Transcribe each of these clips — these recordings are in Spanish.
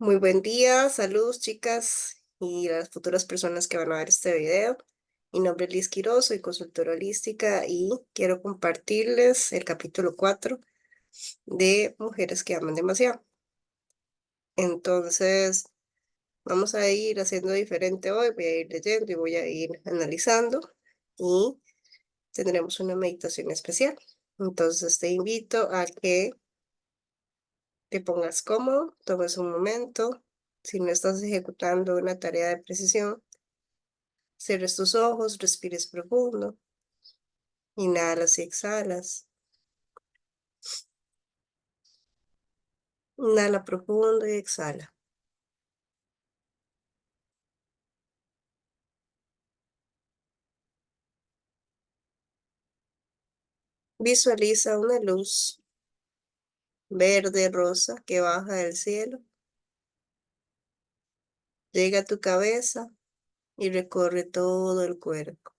Muy buen día, saludos chicas y las futuras personas que van a ver este video. Mi nombre es Liz Quiroz, soy consultora holística y quiero compartirles el capítulo 4 de Mujeres que aman demasiado. Entonces, vamos a ir haciendo diferente hoy, voy a ir leyendo y voy a ir analizando y tendremos una meditación especial. Entonces, te invito a que te pongas cómodo, tomes un momento. Si no estás ejecutando una tarea de precisión, cierres tus ojos, respires profundo, inhalas y exhalas. Inhala profundo y exhala. Visualiza una luz verde, rosa, que baja del cielo, llega a tu cabeza y recorre todo el cuerpo.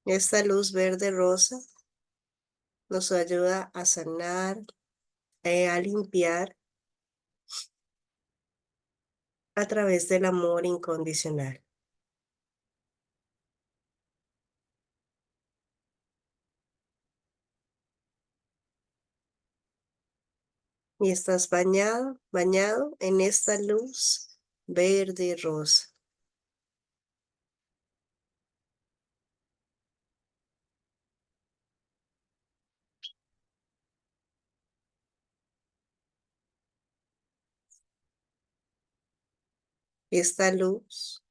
Esta luz verde, rosa, nos ayuda a sanar, a limpiar a través del amor incondicional. Y estás bañado en esta luz verde y rosa. Esta luz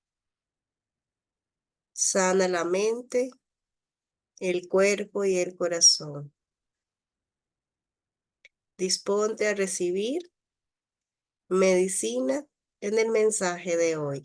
sana la mente, el cuerpo y el corazón. Disponte a recibir medicina en el mensaje de hoy.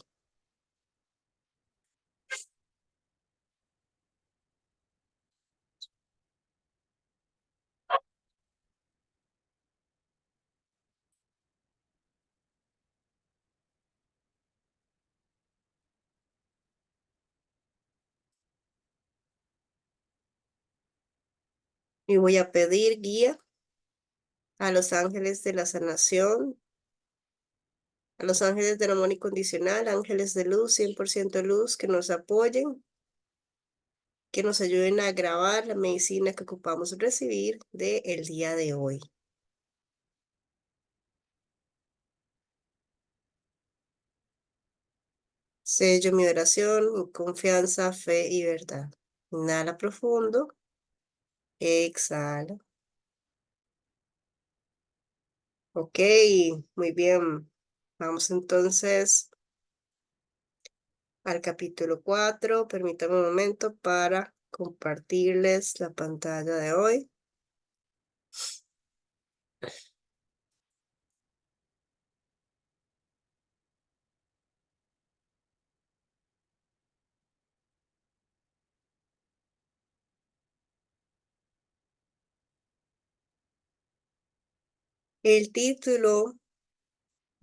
Y voy a pedir guía a los ángeles de la sanación, a los ángeles del amor incondicional, ángeles de luz, 100% luz, que nos apoyen, que nos ayuden a grabar la medicina que ocupamos recibir del día de hoy. Sello mi oración, mi confianza, fe y verdad. Inhala profundo, exhala. Ok, muy bien. Vamos entonces al capítulo 4. Permítame un momento para compartirles la pantalla de hoy. El título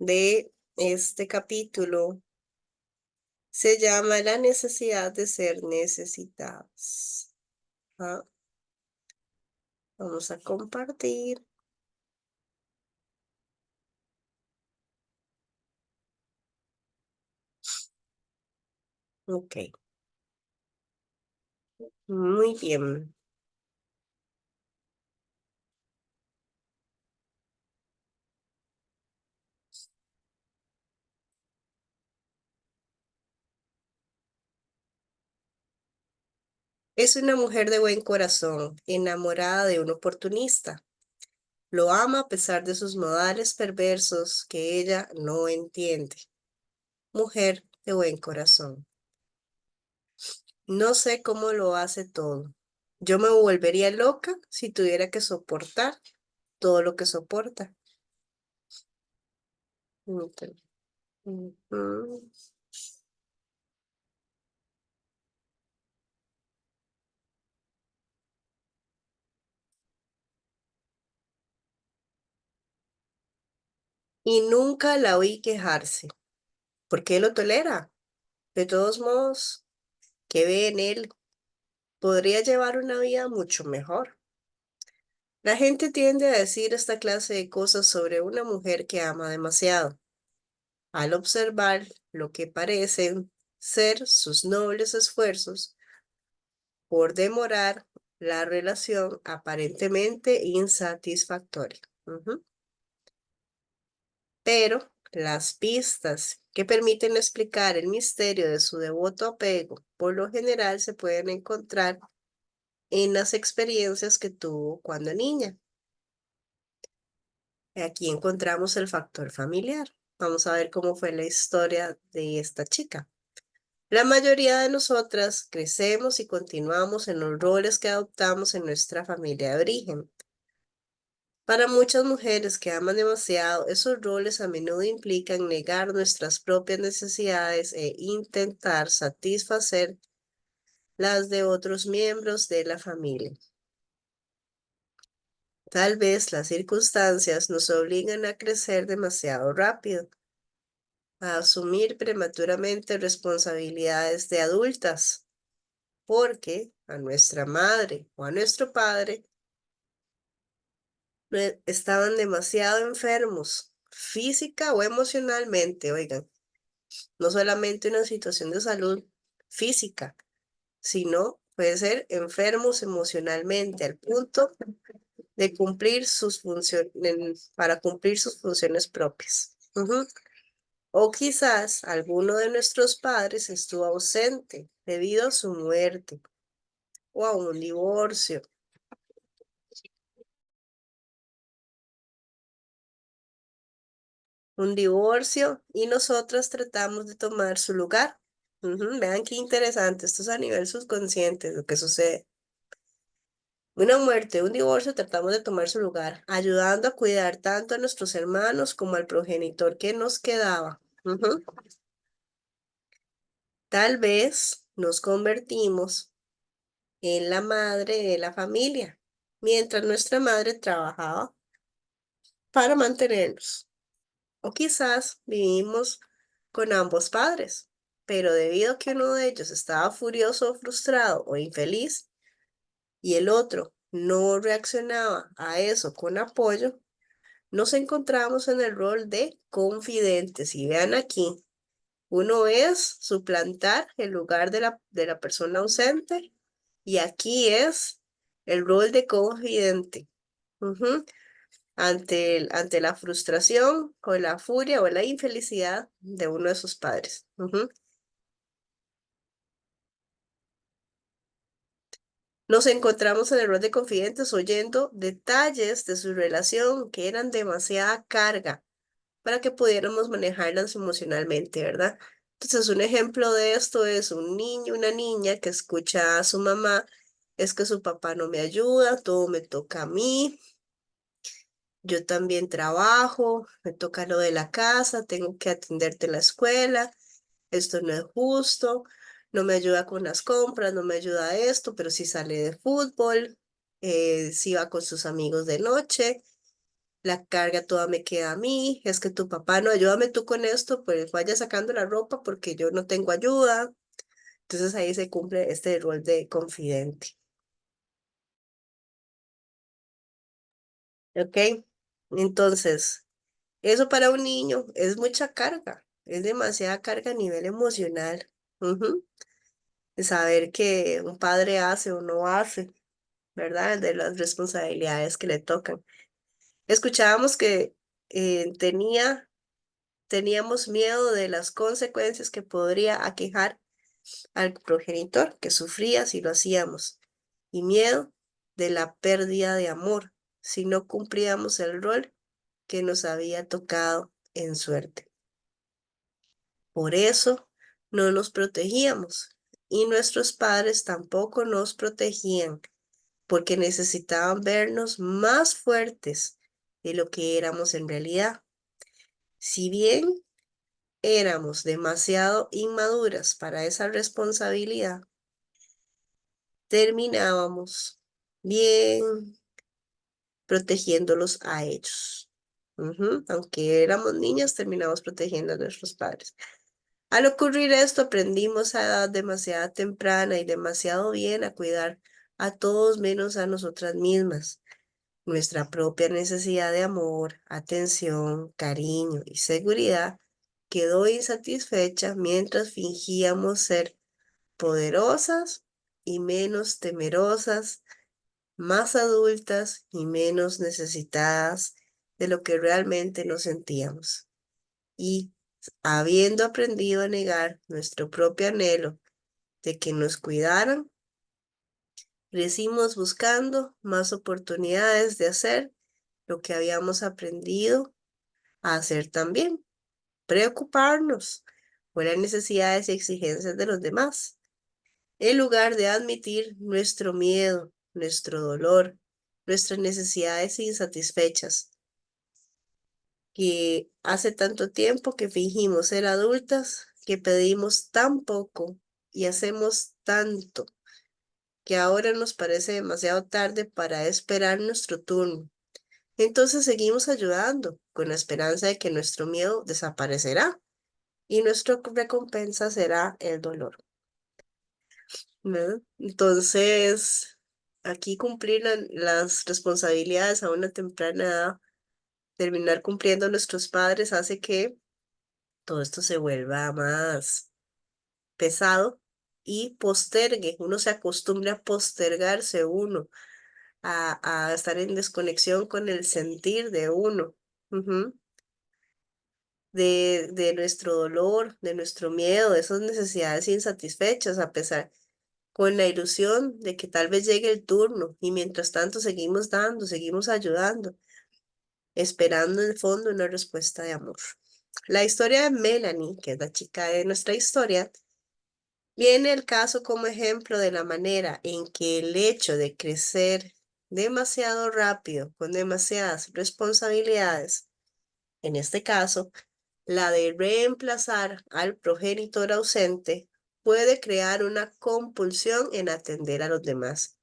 de este capítulo se llama La necesidad de ser necesitados. Ah, vamos a compartir. Ok, muy bien. Es una mujer de buen corazón, enamorada de un oportunista. Lo ama a pesar de sus modales perversos que ella no entiende. Mujer de buen corazón. No sé cómo lo hace todo. Yo me volvería loca si tuviera que soportar todo lo que soporta. Ok. Ujú. Y nunca la oí quejarse. ¿Por qué lo tolera? De todos modos, ¿qué ve en él? Podría llevar una vida mucho mejor. La gente tiende a decir esta clase de cosas sobre una mujer que ama demasiado, al observar lo que parecen ser sus nobles esfuerzos por demorar la relación aparentemente insatisfactoria. Pero las pistas que permiten explicar el misterio de su devoto apego, por lo general se pueden encontrar en las experiencias que tuvo cuando niña. Aquí encontramos el factor familiar. Vamos a ver cómo fue la historia de esta chica. La mayoría de nosotras crecemos y continuamos en los roles que adoptamos en nuestra familia de origen. Para muchas mujeres que aman demasiado, esos roles a menudo implican negar nuestras propias necesidades e intentar satisfacer las de otros miembros de la familia. Tal vez las circunstancias nos obligan a crecer demasiado rápido, a asumir prematuramente responsabilidades de adultas, porque a nuestra madre o a nuestro padre estaban demasiado enfermos, física o emocionalmente, oigan, no solamente una situación de salud física, sino puede ser enfermos emocionalmente al punto de cumplir sus funciones, para cumplir sus funciones propias. O quizás alguno de nuestros padres estuvo ausente debido a su muerte o a un divorcio. Y nosotras tratamos de tomar su lugar. Vean qué interesante, esto es a nivel subconsciente lo que sucede. Una muerte, un divorcio, tratamos de tomar su lugar, ayudando a cuidar tanto a nuestros hermanos como al progenitor que nos quedaba. Tal vez nos convertimos en la madre de la familia, mientras nuestra madre trabajaba para mantenernos. O quizás vivimos con ambos padres, pero debido a que uno de ellos estaba furioso, frustrado o infeliz y el otro no reaccionaba a eso con apoyo, nos encontramos en el rol de confidentes. Y vean aquí, uno es suplantar el lugar de la persona ausente y aquí es el rol de confidente. Ante la frustración o la furia o la infelicidad de uno de sus padres. Nos encontramos en el rol de confidentes oyendo detalles de su relación que eran demasiada carga para que pudiéramos manejarlas emocionalmente, ¿verdad? Entonces, un ejemplo de esto es un niño, una niña que escucha a su mamá, es que su papá no me ayuda, todo me toca a mí, yo también trabajo, me toca lo de la casa, tengo que atenderte en la escuela, esto no es justo, no me ayuda con las compras, no me ayuda a esto, pero sí sale de fútbol, sí va con sus amigos de noche, la carga toda me queda a mí, es que tu papá no, ayúdame tú con esto, pues vaya sacando la ropa porque yo no tengo ayuda. Entonces ahí se cumple este rol de confidente. ¿Ok? Entonces, eso para un niño es mucha carga, es demasiada carga a nivel emocional. De saber que un padre hace o no hace, ¿verdad? De las responsabilidades que le tocan. Escuchábamos que teníamos miedo de las consecuencias que podría aquejar al progenitor que sufría si lo hacíamos, y miedo de la pérdida de amor si no cumplíamos el rol que nos había tocado en suerte. Por eso no nos protegíamos y nuestros padres tampoco nos protegían porque necesitaban vernos más fuertes de lo que éramos en realidad. Si bien éramos demasiado inmaduras para esa responsabilidad, terminábamos bien protegiéndolos a ellos. Aunque éramos niñas, terminamos protegiendo a nuestros padres. Al ocurrir esto, aprendimos a edad demasiado temprana y demasiado bien a cuidar a todos menos a nosotras mismas. Nuestra propia necesidad de amor, atención, cariño y seguridad quedó insatisfecha mientras fingíamos ser poderosas y menos temerosas, más adultas y menos necesitadas de lo que realmente nos sentíamos. Y habiendo aprendido a negar nuestro propio anhelo de que nos cuidaran, crecimos buscando más oportunidades de hacer lo que habíamos aprendido a hacer también, preocuparnos por las necesidades y exigencias de los demás, en lugar de admitir nuestro miedo, nuestro dolor, nuestras necesidades insatisfechas, que hace tanto tiempo que fingimos ser adultas, que pedimos tan poco y hacemos tanto, que ahora nos parece demasiado tarde para esperar nuestro turno. Entonces seguimos ayudando con la esperanza de que nuestro miedo desaparecerá y nuestra recompensa será el dolor, ¿no? Entonces, aquí cumplir las responsabilidades a una temprana edad, terminar cumpliendo nuestros padres hace que todo esto se vuelva más pesado y postergue, uno se acostumbra a postergarse uno, a estar en desconexión con el sentir de uno. Ujú. De nuestro dolor, de nuestro miedo, de esas necesidades insatisfechas, a pesar con la ilusión de que tal vez llegue el turno y mientras tanto seguimos dando, seguimos ayudando, esperando en el fondo una respuesta de amor. La historia de Melanie, que es la chica de nuestra historia, viene el caso como ejemplo de la manera en que el hecho de crecer demasiado rápido, con demasiadas responsabilidades, en este caso, la de reemplazar al progenitor ausente, puede crear una compulsión en atender a los demás.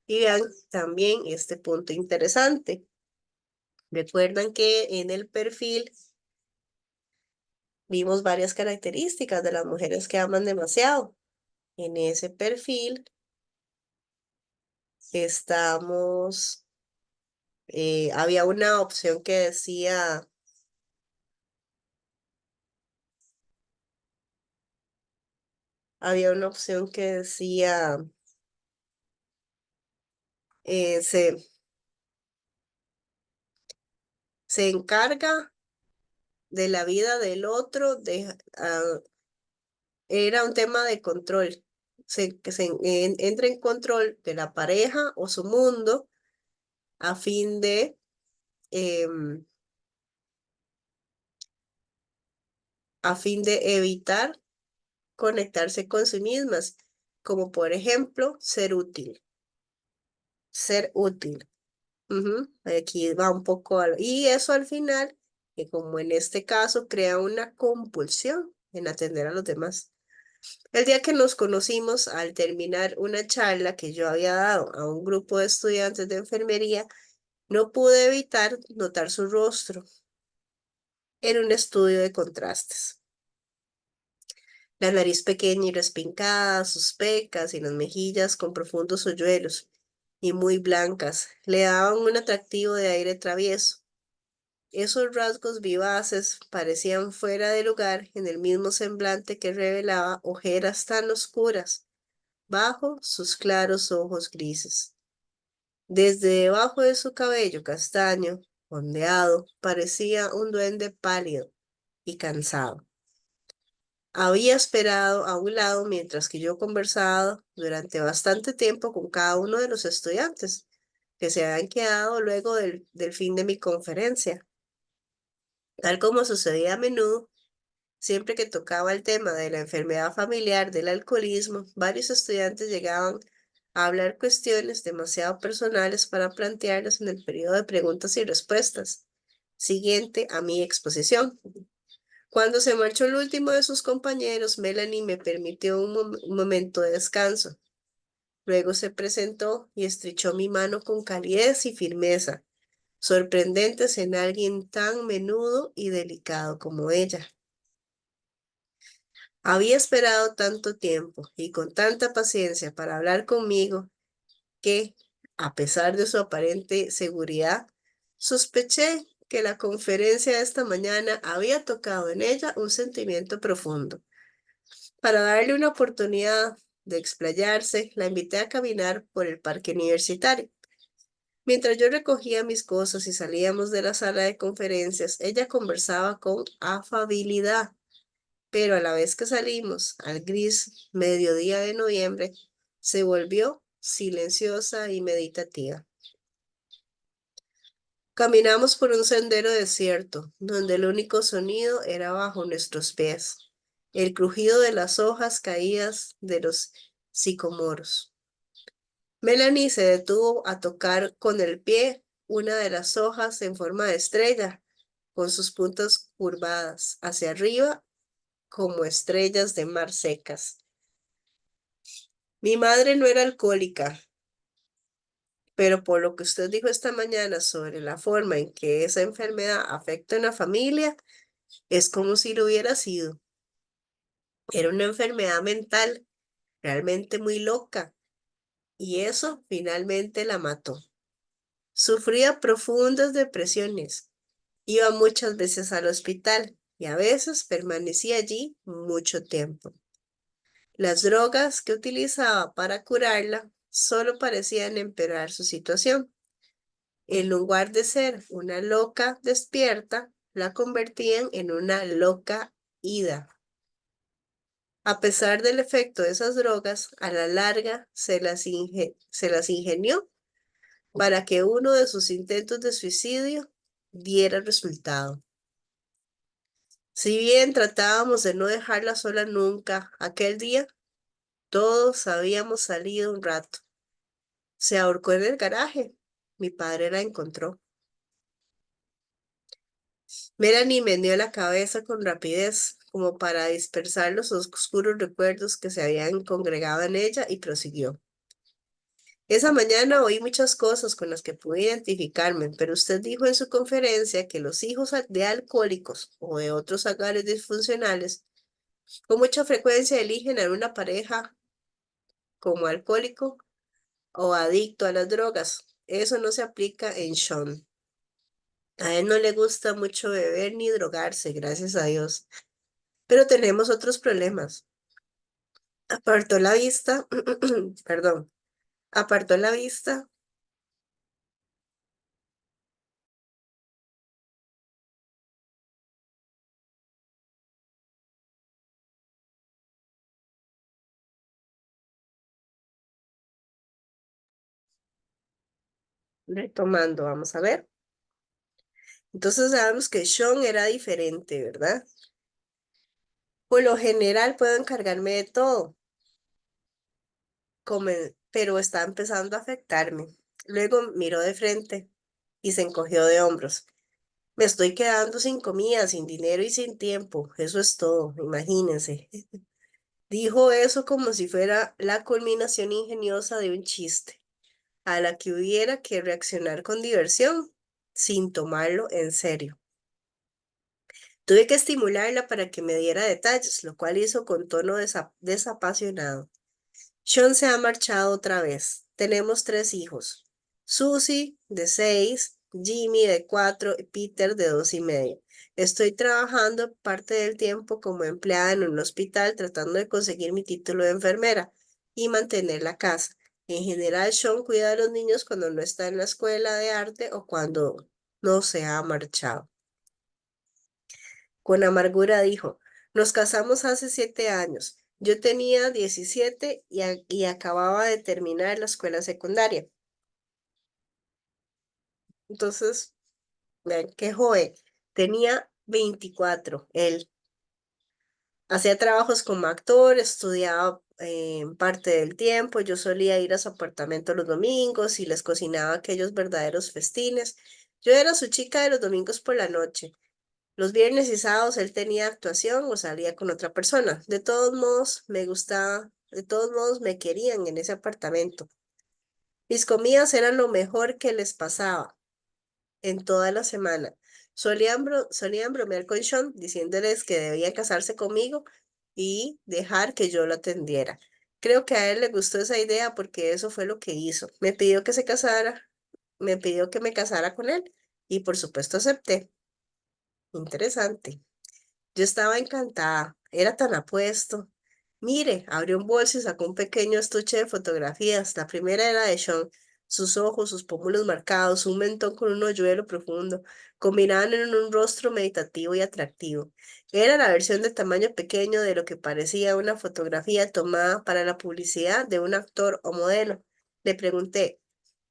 Y vean también este punto interesante. Recuerdan que en el perfil vimos varias características de las mujeres que aman demasiado. En ese perfil estamos, había una opción que decía, había una opción que decía, eh, se, se encarga de la vida del otro, era un tema de control, que entra en control de la pareja o su mundo a fin de, em, a fin de evitar conectarse con sí mismas, como por ejemplo ser útil, ser útil. Ujú. Aquí va un poco, y eso al final, que como en este caso, crea una compulsión en atender a los demás. El día que nos conocimos, al terminar una charla que yo había dado a un grupo de estudiantes de enfermería, no pude evitar notar su rostro en un estudio de contrastes. La nariz pequeña y respincada, sus pecas y las mejillas con profundos hoyuelos y muy blancas le daban un atractivo de aire travieso. Esos rasgos vivaces parecían fuera de lugar en el mismo semblante que revelaba ojeras tan oscuras bajo sus claros ojos grises. Desde debajo de su cabello castaño, ondeado, parecía un duende pálido y cansado. Había esperado a un lado mientras que yo conversaba durante bastante tiempo con cada uno de los estudiantes que se habían quedado luego del fin de mi conferencia. Tal como sucedía a menudo, siempre que tocaba el tema de la enfermedad familiar del alcoholismo, varios estudiantes llegaban a hablar cuestiones demasiado personales para plantearlas en el periodo de preguntas y respuestas siguiente a mi exposición. Cuando se marchó el último de sus compañeros, Melanie me permitió un momento de descanso. Luego se presentó y estrechó mi mano con calidez y firmeza, sorprendentes en alguien tan menudo y delicado como ella. Había esperado tanto tiempo y con tanta paciencia para hablar conmigo que A pesar de su aparente seguridad, sospeché que la conferencia de esta mañana había tocado en ella un sentimiento profundo. Para darle una oportunidad de explayarse, la invité a caminar por el parque universitario. Mientras yo recogía mis cosas y salíamos de la sala de conferencias, ella conversaba con afabilidad, pero a la vez que salimos al gris mediodía de noviembre, se volvió silenciosa y meditativa. Caminamos por un sendero desierto, donde el único sonido era bajo nuestros pies, el crujido de las hojas caídas de los sicomoros. Melanie se detuvo a tocar con el pie una de las hojas en forma de estrella, con sus puntas curvadas hacia arriba como estrellas de mar secas. Mi madre no era alcohólica, pero por lo que usted dijo esta mañana sobre la forma en que esa enfermedad afecta a una familia, es como si lo hubiera sido. Era una enfermedad mental, realmente muy loca, y eso finalmente la mató. Sufría profundas depresiones, iba muchas veces al hospital y a veces permanecía allí mucho tiempo. Las drogas que utilizaba para curarla solo parecían empeorar su situación. En lugar de ser una loca despierta, la convertían en una loca ida. A pesar del efecto de esas drogas, a la larga se las ingenió para que uno de sus intentos de suicidio diera resultado. Si bien tratábamos de no dejarla sola nunca, aquel día todos habíamos salido un rato. Se ahorcó en el garaje. Mi padre la encontró. Melanie meneó la cabeza con rapidez, como para dispersar los oscuros recuerdos que se habían congregado en ella, y prosiguió. Esa mañana oí muchas cosas con las que pude identificarme, pero usted dijo en su conferencia que los hijos de alcohólicos o de otros hogares disfuncionales con mucha frecuencia eligen a una pareja como alcohólico o adicto a las drogas. Eso no se aplica en Sean. A él no le gusta mucho beber ni drogarse, gracias a Dios. Pero tenemos otros problemas. Apartó la vista, perdón, apartó la vista, retomando, vamos a ver. Entonces sabemos que Sean era diferente, ¿verdad? Por lo general puedo encargarme de todo, pero está empezando a afectarme. Luego miró de frente y se encogió de hombros. Me estoy quedando sin comida, sin dinero y sin tiempo. Eso es todo, imagínense. Dijo eso como si fuera la culminación ingeniosa de un chiste, a la que hubiera que reaccionar con diversión, sin tomarlo en serio. Tuve que estimularla para que me diera detalles, lo cual hizo con tono desapasionado. Sean se ha marchado otra vez. Tenemos 3 hijos. Susie, de 6, Jimmy, de 4, y Peter, de 2 y medio. Estoy trabajando parte del tiempo como empleada en un hospital tratando de conseguir mi título de enfermera y mantener la casa. En general, Sean cuida a los niños cuando no está en la escuela de arte o cuando no se ha marchado. Con amargura dijo, nos casamos hace 7 años. Yo tenía 17 y acababa de terminar la escuela secundaria. Entonces, vean qué joven. Tenía 24. Él hacía trabajos como actor, estudiaba parte del tiempo. Yo solía ir a su apartamento los domingos y les cocinaba aquellos verdaderos festines. Yo era su chica de los domingos por la noche. Los viernes y sábados él tenía actuación o salía con otra persona. De todos modos, me gustaba, de todos modos me querían en ese apartamento. Mis comidas eran lo mejor que les pasaba en toda la semana. Solían bromear con Sean, diciéndoles que debía casarse conmigo y dejar que yo lo atendiera. Creo que a él le gustó esa idea porque eso fue lo que hizo. Me pidió que se casara, me pidió que me casara con él y por supuesto acepté. Interesante. Yo estaba encantada, era tan apuesto. Mire, abrió un bolso y sacó un pequeño estuche de fotografías. La primera era de Sean. Sus ojos, sus pómulos marcados, un mentón con un hoyuelo profundo, combinaban en un rostro meditativo y atractivo. Era la versión de tamaño pequeño de lo que parecía una fotografía tomada para la publicidad de un actor o modelo. Le pregunté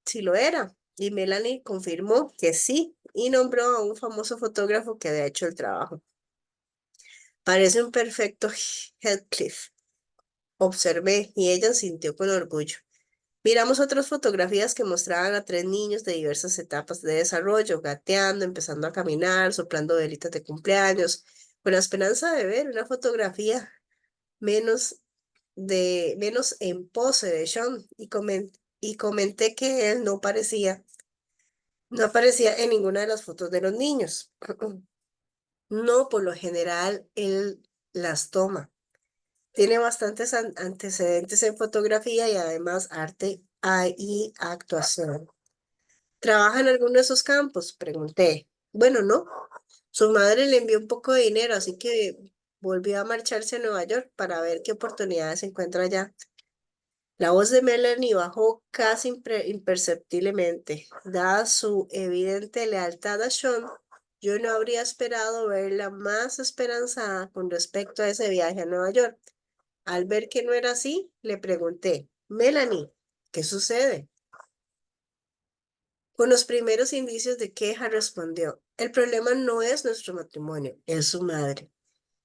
si lo era, y Melanie confirmó que sí, y nombró a un famoso fotógrafo que había hecho el trabajo. Parece un perfecto Heathcliff, observé, y ella sintió con orgullo. Miramos otras fotografías que mostraban a tres niños de diversas etapas de desarrollo, gateando, empezando a caminar, soplando velitas de cumpleaños, con la esperanza de ver una fotografía menos menos en pose de Sean, y comenté que él no aparecía en ninguna de las fotos de los niños. No, por lo general, él las toma. Tiene bastantes antecedentes en fotografía y además arte y actuación. ¿Trabaja en alguno de esos campos? Pregunté. Bueno, no. Su madre le envió un poco de dinero, así que volvió a marcharse a Nueva York para ver qué oportunidades encuentra allá. La voz de Melanie bajó casi imperceptiblemente. Dada su evidente lealtad a Sean, yo no habría esperado verla más esperanzada con respecto a ese viaje a Nueva York. Al ver que no era así, le pregunté, Melanie, ¿qué sucede? Con los primeros indicios de queja respondió, el problema no es nuestro matrimonio, es su madre.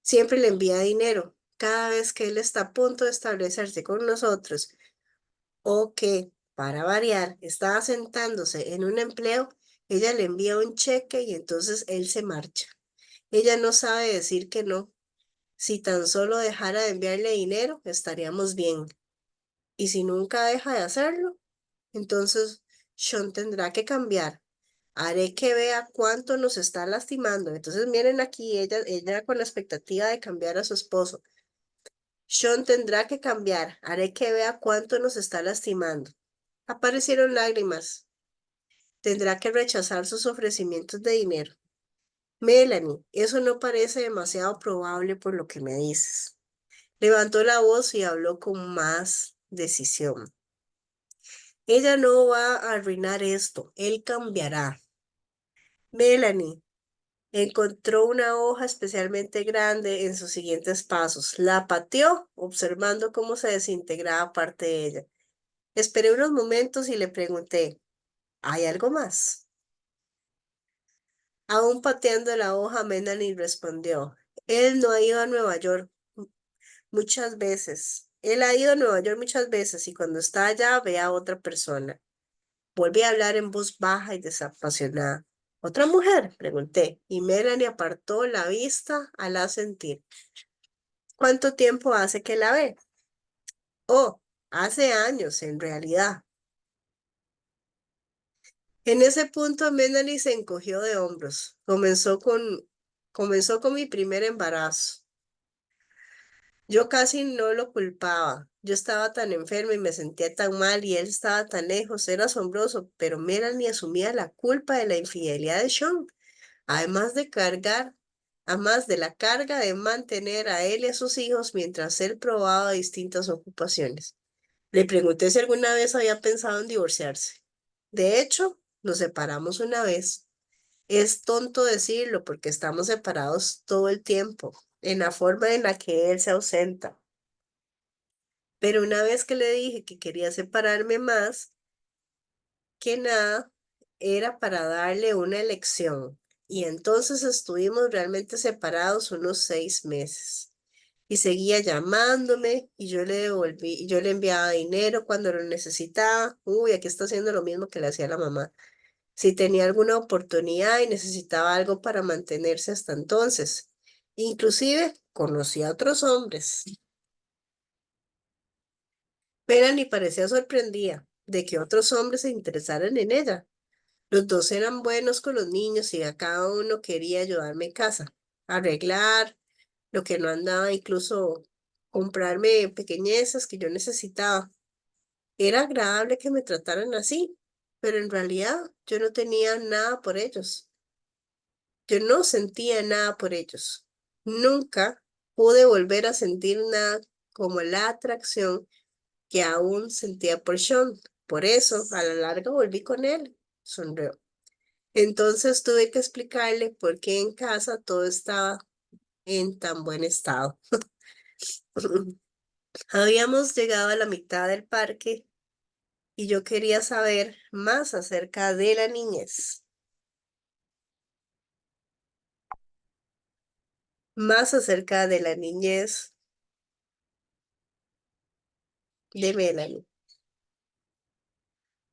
Siempre le envía dinero. Cada vez que él está a punto de establecerse con nosotros o que, para variar, está asentándose en un empleo, ella le envía un cheque y entonces él se marcha. Ella no sabe decir que no. Si tan solo dejara de enviarle dinero, estaríamos bien. Y si nunca deja de hacerlo, entonces Sean tendrá que cambiar. Haré que vea cuánto nos está lastimando. Entonces miren aquí, ella con la expectativa de cambiar a su esposo. Sean tendrá que cambiar. Haré que vea cuánto nos está lastimando. Aparecieron lágrimas. Tendrá que rechazar sus ofrecimientos de dinero. Melanie, eso no parece demasiado probable por lo que me dices. Levantó la voz y habló con más decisión. Ella no va a arruinar esto, él cambiará. Melanie encontró una hoja especialmente grande en sus siguientes pasos. La pateó, observando cómo se desintegraba parte de ella. Esperé unos momentos y le pregunté, ¿hay algo más? Aún pateando la hoja, Melanie respondió, él no ha ido a Nueva York muchas veces. Él ha ido a Nueva York muchas veces y cuando está allá ve a otra persona. Volví a hablar en voz baja y desapasionada. ¿Otra mujer? Pregunté, y Melanie apartó la vista al asentir. ¿Cuánto tiempo hace que la ve? Oh, hace años, en realidad. En ese punto, Melanie se encogió de hombros. Comenzó con mi primer embarazo. Yo casi no lo culpaba. Yo estaba tan enferma y me sentía tan mal y él estaba tan lejos. Era asombroso, pero Melanie asumía la culpa de la infidelidad de Sean. Además de cargar, además de la carga de mantener a él y a sus hijos mientras él probaba distintas ocupaciones. Le pregunté si alguna vez había pensado en divorciarse. De hecho, nos separamos una vez. Es tonto decirlo porque estamos separados todo el tiempo, en la forma en la que él se ausenta. Pero una vez que le dije que quería separarme más que nada, era para darle una elección. Y entonces estuvimos realmente separados unos 6 meses. Y seguía llamándome y yo le enviaba dinero cuando lo necesitaba. Uy, aquí está haciendo lo mismo que le hacía la mamá. Si tenía alguna oportunidad y necesitaba algo para mantenerse hasta entonces. Inclusive conocí a otros hombres. Melanie parecía sorprendida de que otros hombres se interesaran en ella. Los dos eran buenos con los niños y a cada uno quería ayudarme en casa, arreglar lo que no andaba, incluso comprarme pequeñezas que yo necesitaba. Era agradable que me trataran así, pero en realidad yo no tenía nada por ellos. Yo no sentía nada por ellos. Nunca pude volver a sentir nada como la atracción que aún sentía por Sean. Por eso, a la larga volví con él. Sonrió. Entonces tuve que explicarle por qué en casa todo estaba en tan buen estado. Habíamos llegado a la mitad del parque y yo quería saber más acerca de la niñez, más acerca de la niñez de Melanie,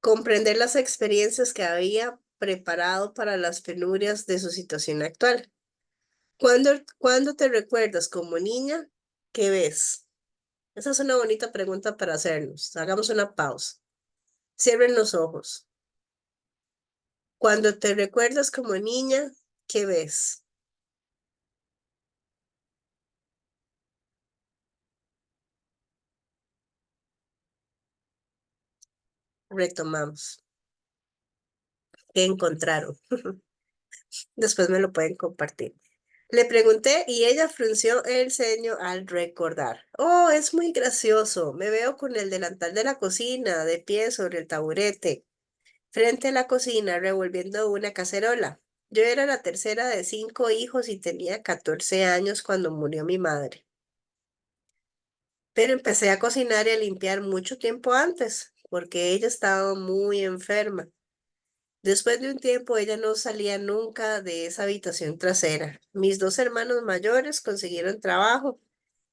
comprender las experiencias que había preparado para las penurias de su situación actual. ¿Cuándo te recuerdas como niña? ¿Qué ves? Esa es una bonita pregunta para hacernos. Hagamos una pausa. Cierren los ojos. Cuando te recuerdas como niña, ¿qué ves? Retomamos. ¿Qué encontraron? Después me lo pueden compartir. Le pregunté y ella frunció el ceño al recordar. Oh, es muy gracioso. Me veo con el delantal de la cocina, de pie sobre el taburete, frente a la cocina, revolviendo una cacerola. Yo era la tercera de 5 hijos y tenía 14 años cuando murió mi madre. Pero empecé a cocinar y a limpiar mucho tiempo antes, porque ella estaba muy enferma. Después de un tiempo, ella no salía nunca de esa habitación trasera. Mis 2 hermanos mayores consiguieron trabajo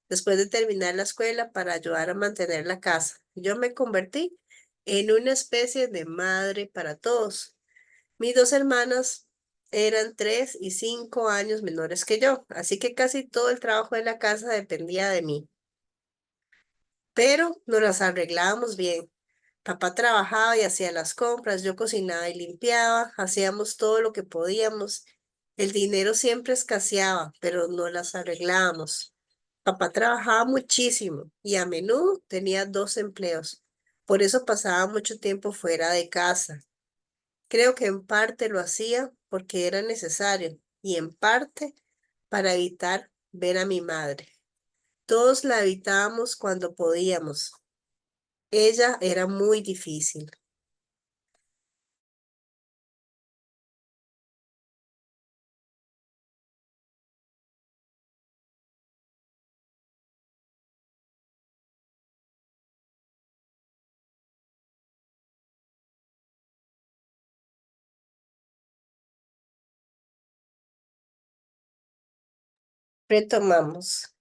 después de terminar la escuela para ayudar a mantener la casa. Yo me convertí en una especie de madre para todos. Mis 2 hermanas eran 3 y 5 años menores que yo, así que casi todo el trabajo de la casa dependía de mí. Pero nos las arreglábamos bien. Papá trabajaba y hacía las compras, yo cocinaba y limpiaba, hacíamos todo lo que podíamos. El dinero siempre escaseaba, pero no las arreglábamos. Papá trabajaba muchísimo y a menudo tenía 2 empleos. Por eso pasaba mucho tiempo fuera de casa. Creo que en parte lo hacía porque era necesario y en parte para evitar ver a mi madre. Todos la evitábamos cuando podíamos. Ella era muy difícil. Retomamos.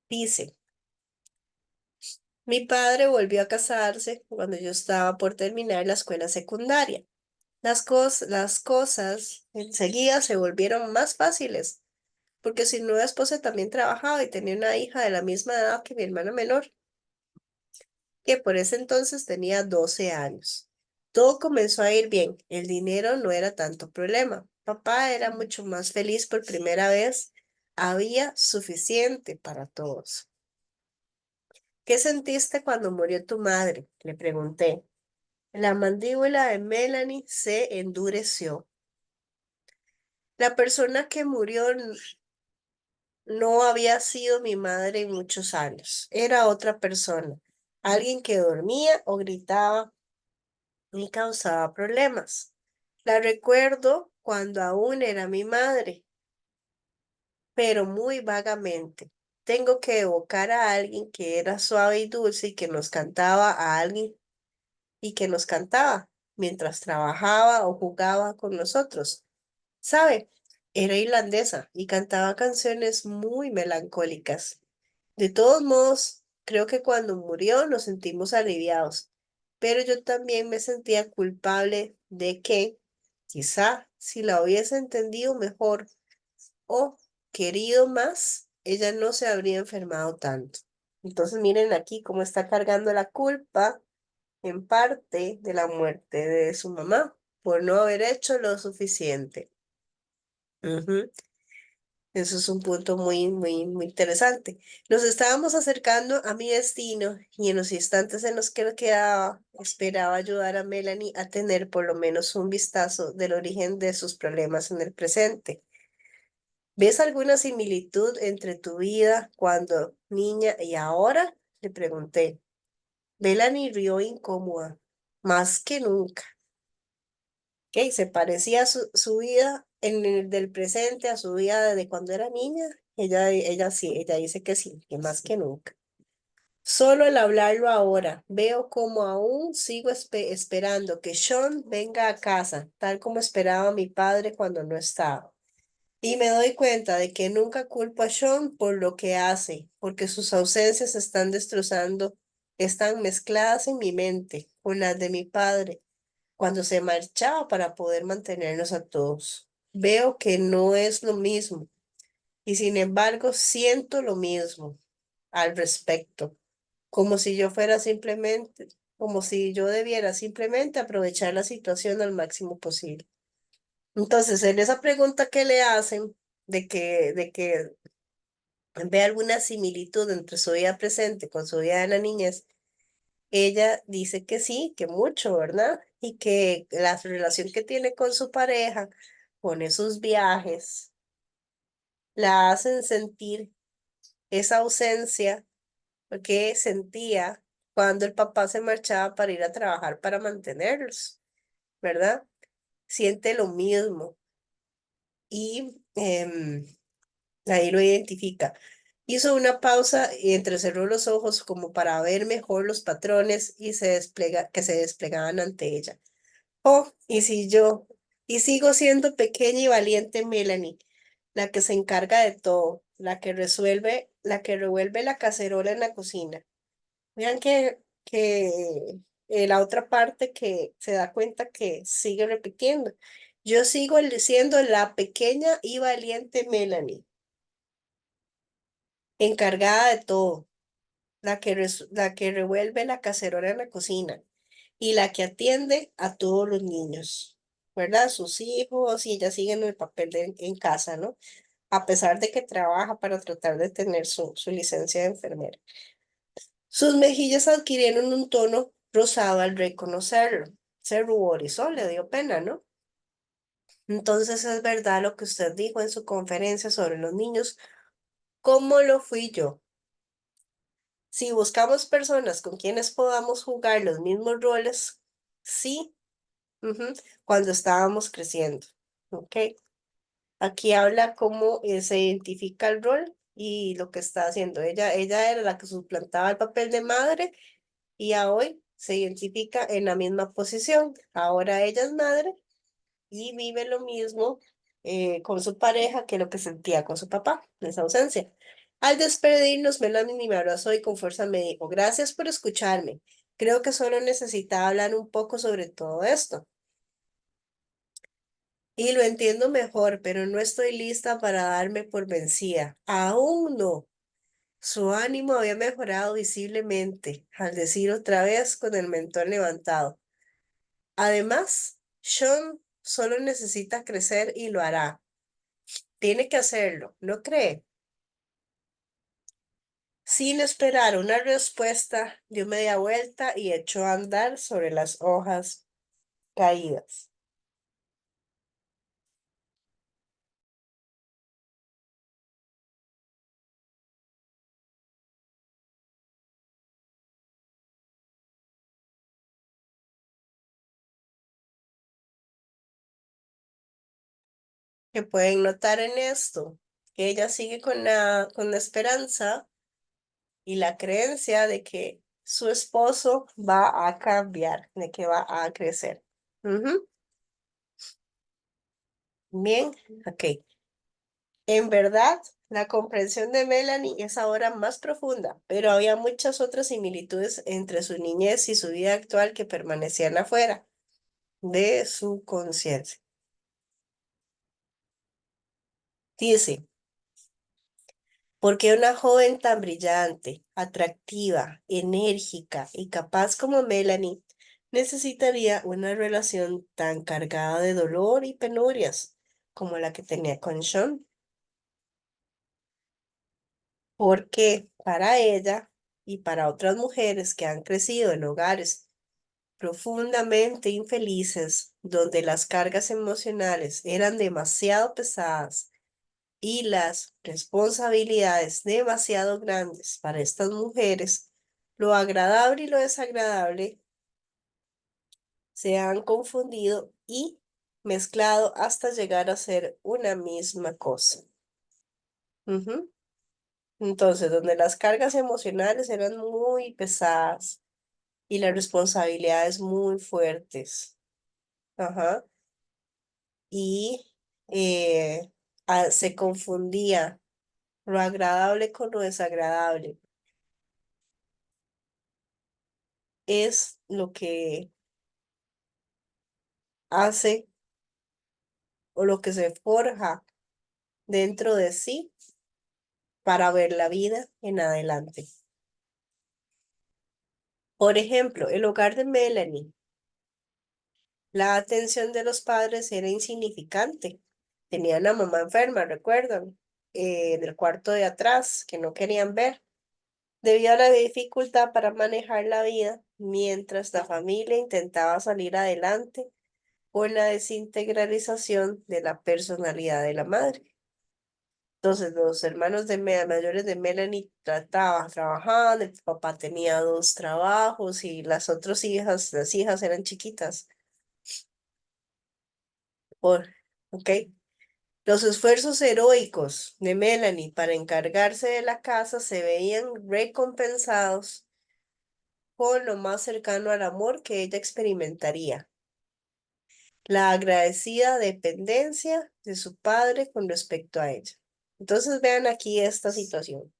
Dice, mi padre volvió a casarse cuando yo estaba por terminar la escuela secundaria. Las cosas enseguida se volvieron más fáciles, porque su nueva esposa también trabajaba y tenía una hija de la misma edad que mi hermana menor, que por ese entonces tenía 12 años. Todo comenzó a ir bien, el dinero no era tanto problema. Papá era mucho más feliz por primera vez, había suficiente para todos. ¿Qué sentiste cuando murió tu madre? Le pregunté. La mandíbula de Melanie se endureció. La persona que murió no había sido mi madre en muchos años. Era otra persona. Alguien que dormía o gritaba y causaba problemas. La recuerdo cuando aún era mi madre, pero muy vagamente. Tengo que evocar a alguien que era suave y dulce y que nos cantaba a alguien y que nos cantaba mientras trabajaba o jugaba con nosotros. ¿Sabe? Era irlandesa y cantaba canciones muy melancólicas. De todos modos, creo que cuando murió nos sentimos aliviados, pero yo también me sentía culpable de que, quizá, si la hubiese entendido mejor o querido más, ella no se habría enfermado tanto. Entonces miren aquí cómo está cargando la culpa en parte de la muerte de su mamá por no haber hecho lo suficiente. Ujú. Eso es un punto muy interesante. Nos estábamos acercando a mi destino y en los instantes en los que quedaba, esperaba ayudar a Melanie a tener por lo menos un vistazo del origen de sus problemas en el presente. ¿Ves alguna similitud entre tu vida cuando niña y ahora? Le pregunté. Melanie rió incómoda, más que nunca. ¿Ok? Se parecía su vida en el del presente a su vida de cuando era niña. Ella sí, ella dice que sí, que más que nunca. Solo el hablarlo ahora, veo como aún sigo esperando que Sean venga a casa, tal como esperaba mi padre cuando no estaba. Y me doy cuenta de que nunca culpo a Sean por lo que hace, porque sus ausencias están destrozando, están mezcladas en mi mente con las de mi padre cuando se marchaba para poder mantenernos a todos. Veo que no es lo mismo y sin embargo siento lo mismo al respecto, como si yo fuera simplemente, como si yo debiera simplemente aprovechar la situación al máximo posible. Entonces, en esa pregunta que le hacen de que ve alguna similitud entre su vida presente con su vida de la niñez, ella dice que sí, que mucho, ¿verdad? Y que la relación que tiene con su pareja, con esos viajes, la hacen sentir esa ausencia que sentía cuando el papá se marchaba para ir a trabajar para mantenerlos, ¿verdad? Siente lo mismo y ahí lo identifica. Hizo una pausa y entrecerró los ojos como para ver mejor los patrones y que se desplegaban ante ella. Oh, y sigo siendo pequeña y valiente Melanie, la que se encarga de todo, la que revuelve la cacerola en la cocina. Vean que la otra parte que se da cuenta que sigue repitiendo. Yo sigo siendo la pequeña y valiente Melanie, encargada de todo, la que revuelve la cacerola en la cocina y la que atiende a todos los niños, ¿verdad? Sus hijos y ella sigue en el papel en casa, ¿no? A pesar de que trabaja para tratar de tener su licencia de enfermera. Sus mejillas adquirieron un tono rosado al reconocerlo. Se ruborizó, le dio pena, ¿no? Entonces es verdad lo que usted dijo en su conferencia sobre los niños, ¿cómo lo fui yo? Si buscamos personas con quienes podamos jugar los mismos roles, sí, ujú, cuando estábamos creciendo, ¿ok? Aquí habla cómo se identifica el rol y lo que está haciendo. Ella era la que suplantaba el papel de madre y a hoy se identifica en la misma posición. Ahora ella es madre y vive lo mismo con su pareja que lo que sentía con su papá, en esa ausencia. Al despedirnos, Melanie me abrazó y con fuerza me dijo, gracias por escucharme. Creo que solo necesitaba hablar un poco sobre todo esto. Y lo entiendo mejor, pero no estoy lista para darme por vencida. Aún no. Su ánimo había mejorado visiblemente al decir otra vez con el mentón levantado. Además, Sean solo necesita crecer y lo hará. Tiene que hacerlo, ¿no cree? Sin esperar una respuesta, dio media vuelta y echó a andar sobre las hojas caídas. Que pueden notar en esto, que ella sigue con la esperanza y la creencia de que su esposo va a cambiar, de que va a crecer. Ujú. Bien, ok. En verdad, la comprensión de Melanie es ahora más profunda, pero había muchas otras similitudes entre su niñez y su vida actual que permanecían afuera de su conciencia. Dice, porque una joven tan brillante, atractiva, enérgica y capaz como Melanie necesitaría una relación tan cargada de dolor y penurias como la que tenía con Sean? porque para ella y para otras mujeres que han crecido en hogares profundamente infelices, donde las cargas emocionales eran demasiado pesadas y las responsabilidades demasiado grandes para estas mujeres, lo agradable y lo desagradable se han confundido y mezclado hasta llegar a ser una misma cosa. Ujú. Entonces, donde las cargas emocionales eran muy pesadas y las responsabilidades muy fuertes. Ajá. Y se confundía lo agradable con lo desagradable. Es lo que hace o lo que se forja dentro de sí para ver la vida en adelante. Por ejemplo, el hogar de Melanie. La atención de los padres era insignificante. Tenían a mamá enferma, recuerdan, en el cuarto de atrás, que no querían ver, debido a la dificultad para manejar la vida, mientras la familia intentaba salir adelante con la desintegralización de la personalidad de la madre. Entonces, los hermanos mayores de Melanie trabajaban, el papá tenía dos trabajos y las hijas eran chiquitas. Por, ¿ok? Los esfuerzos heroicos de Melanie para encargarse de la casa se veían recompensados con lo más cercano al amor que ella experimentaría, la agradecida dependencia de su padre con respecto a ella. Entonces vean aquí esta situación.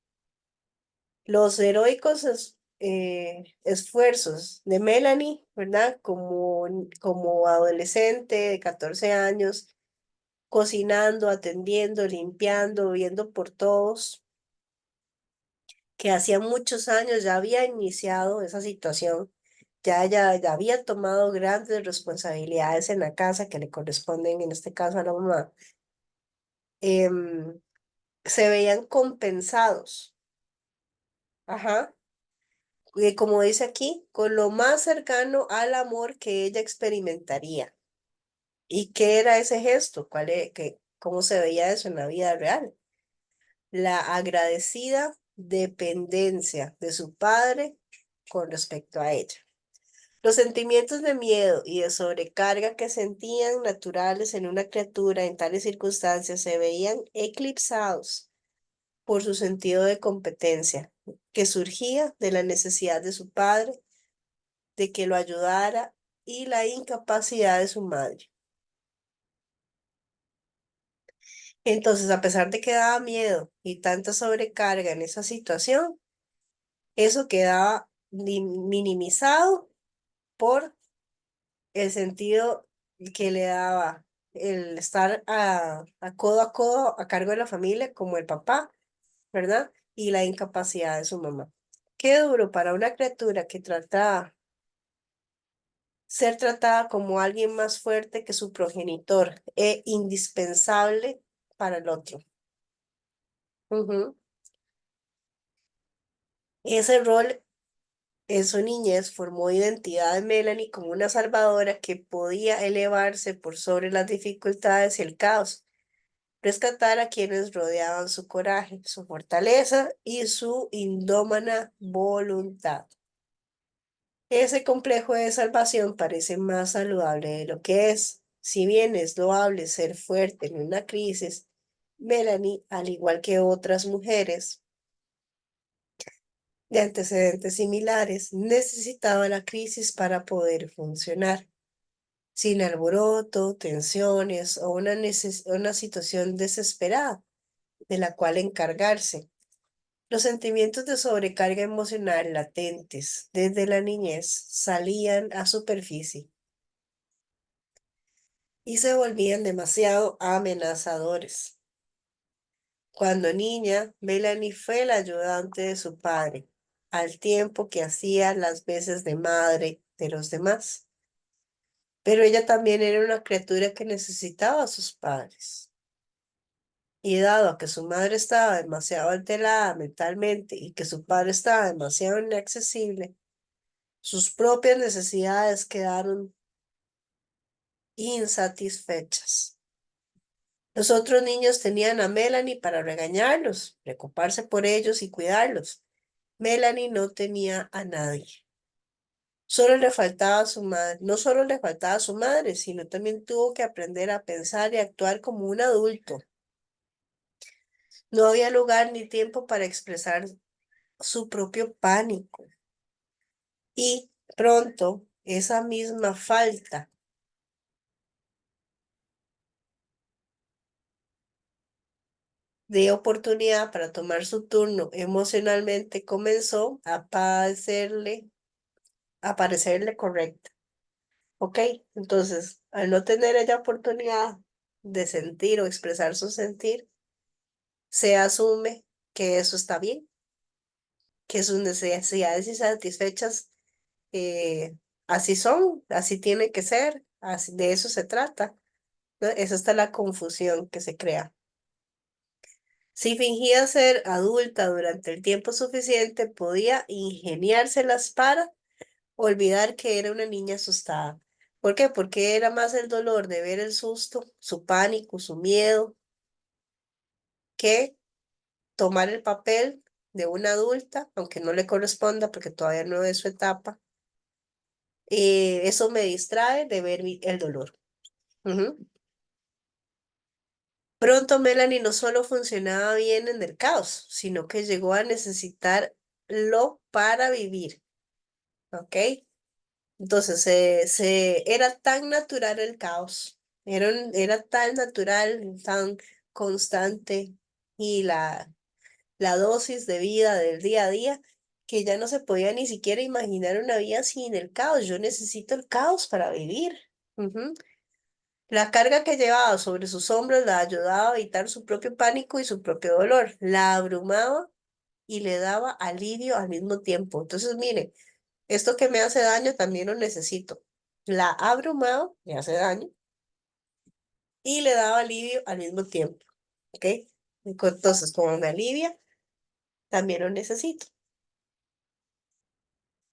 Los heroicos esfuerzos de Melanie, ¿verdad? Como adolescente de 14 años, cocinando, atendiendo, limpiando, viendo por todos, que hacía muchos años ya había iniciado esa situación, ya había tomado grandes responsabilidades en la casa que le corresponden, en este caso a la mamá, em, se veían compensados, ajá, como dice aquí, con lo más cercano al amor que ella experimentaría. ¿Y qué era ese gesto? ¿Cómo se veía eso en la vida real? La agradecida dependencia de su padre con respecto a ella. Los sentimientos de miedo y de sobrecarga que sentían naturales en una criatura en tales circunstancias se veían eclipsados por su sentido de competencia, que surgía de la necesidad de su padre de que lo ayudara y la incapacidad de su madre. Entonces, a pesar de que daba miedo y tanta sobrecarga en esa situación, eso quedaba minimizado por el sentido que le daba el estar a codo a cargo de la familia, como el papá, ¿verdad? Y la incapacidad de su mamá. Qué duro para una criatura que trataba ser tratada como alguien más fuerte que su progenitor e indispensable para el otro. Ujú. Ese rol en su niñez formó identidad de Melanie como una salvadora que podía elevarse por sobre las dificultades y el caos, rescatar a quienes rodeaban su coraje, su fortaleza y su indómana voluntad. Ese complejo de salvación parece más saludable de lo que es. Si bien es loable ser fuerte en una crisis, Melanie, al igual que otras mujeres de antecedentes similares, necesitaba la crisis para poder funcionar. Sin alboroto, tensiones o una situación desesperada de la cual encargarse. Los sentimientos de sobrecarga emocional latentes desde la niñez salían a superficie y se volvían demasiado amenazadores. Cuando niña, Melanie fue la ayudante de su padre, al tiempo que hacía las veces de madre de los demás. Pero ella también era una criatura que necesitaba a sus padres. Y dado que su madre estaba demasiado alterada mentalmente y que su padre estaba demasiado inaccesible, sus propias necesidades quedaron insatisfechas. Los otros niños tenían a Melanie para regañarlos, preocuparse por ellos y cuidarlos. Melanie no tenía a nadie. Solo le faltaba a su madre. No solo le faltaba a su madre, sino también tuvo que aprender a pensar y actuar como un adulto. No había lugar ni tiempo para expresar su propio pánico. Y pronto, esa misma falta de oportunidad para tomar su turno emocionalmente comenzó a parecerle correcta. ¿Ok? Entonces, al no tener ella oportunidad de sentir o expresar su sentir, se asume que eso está bien, que sus necesidades insatisfechas así son, así tiene que ser, así, de eso se trata, ¿no? Esa está la confusión que se crea. Si fingía ser adulta durante el tiempo suficiente, podía ingeniárselas para olvidar que era una niña asustada. ¿Por qué? Porque era más el dolor de ver el susto, su pánico, su miedo, que tomar el papel de una adulta, aunque no le corresponda porque todavía no es su etapa. Eso me distrae de ver el dolor. Ujú. Pronto Melanie no solo funcionaba bien en el caos, sino que llegó a necesitarlo para vivir. ¿Ok? Entonces, era tan natural el caos, era tan natural, tan constante y la dosis de vida del día a día que ya no se podía ni siquiera imaginar una vida sin el caos. Yo necesito el caos para vivir. Ujú. La carga que llevaba sobre sus hombros la ayudaba a evitar su propio pánico y su propio dolor. La abrumaba y le daba alivio al mismo tiempo. Entonces, mire, esto que me hace daño también lo necesito. La abrumaba, me hace daño, y le daba alivio al mismo tiempo. ¿Ok? Entonces, como me alivia, también lo necesito.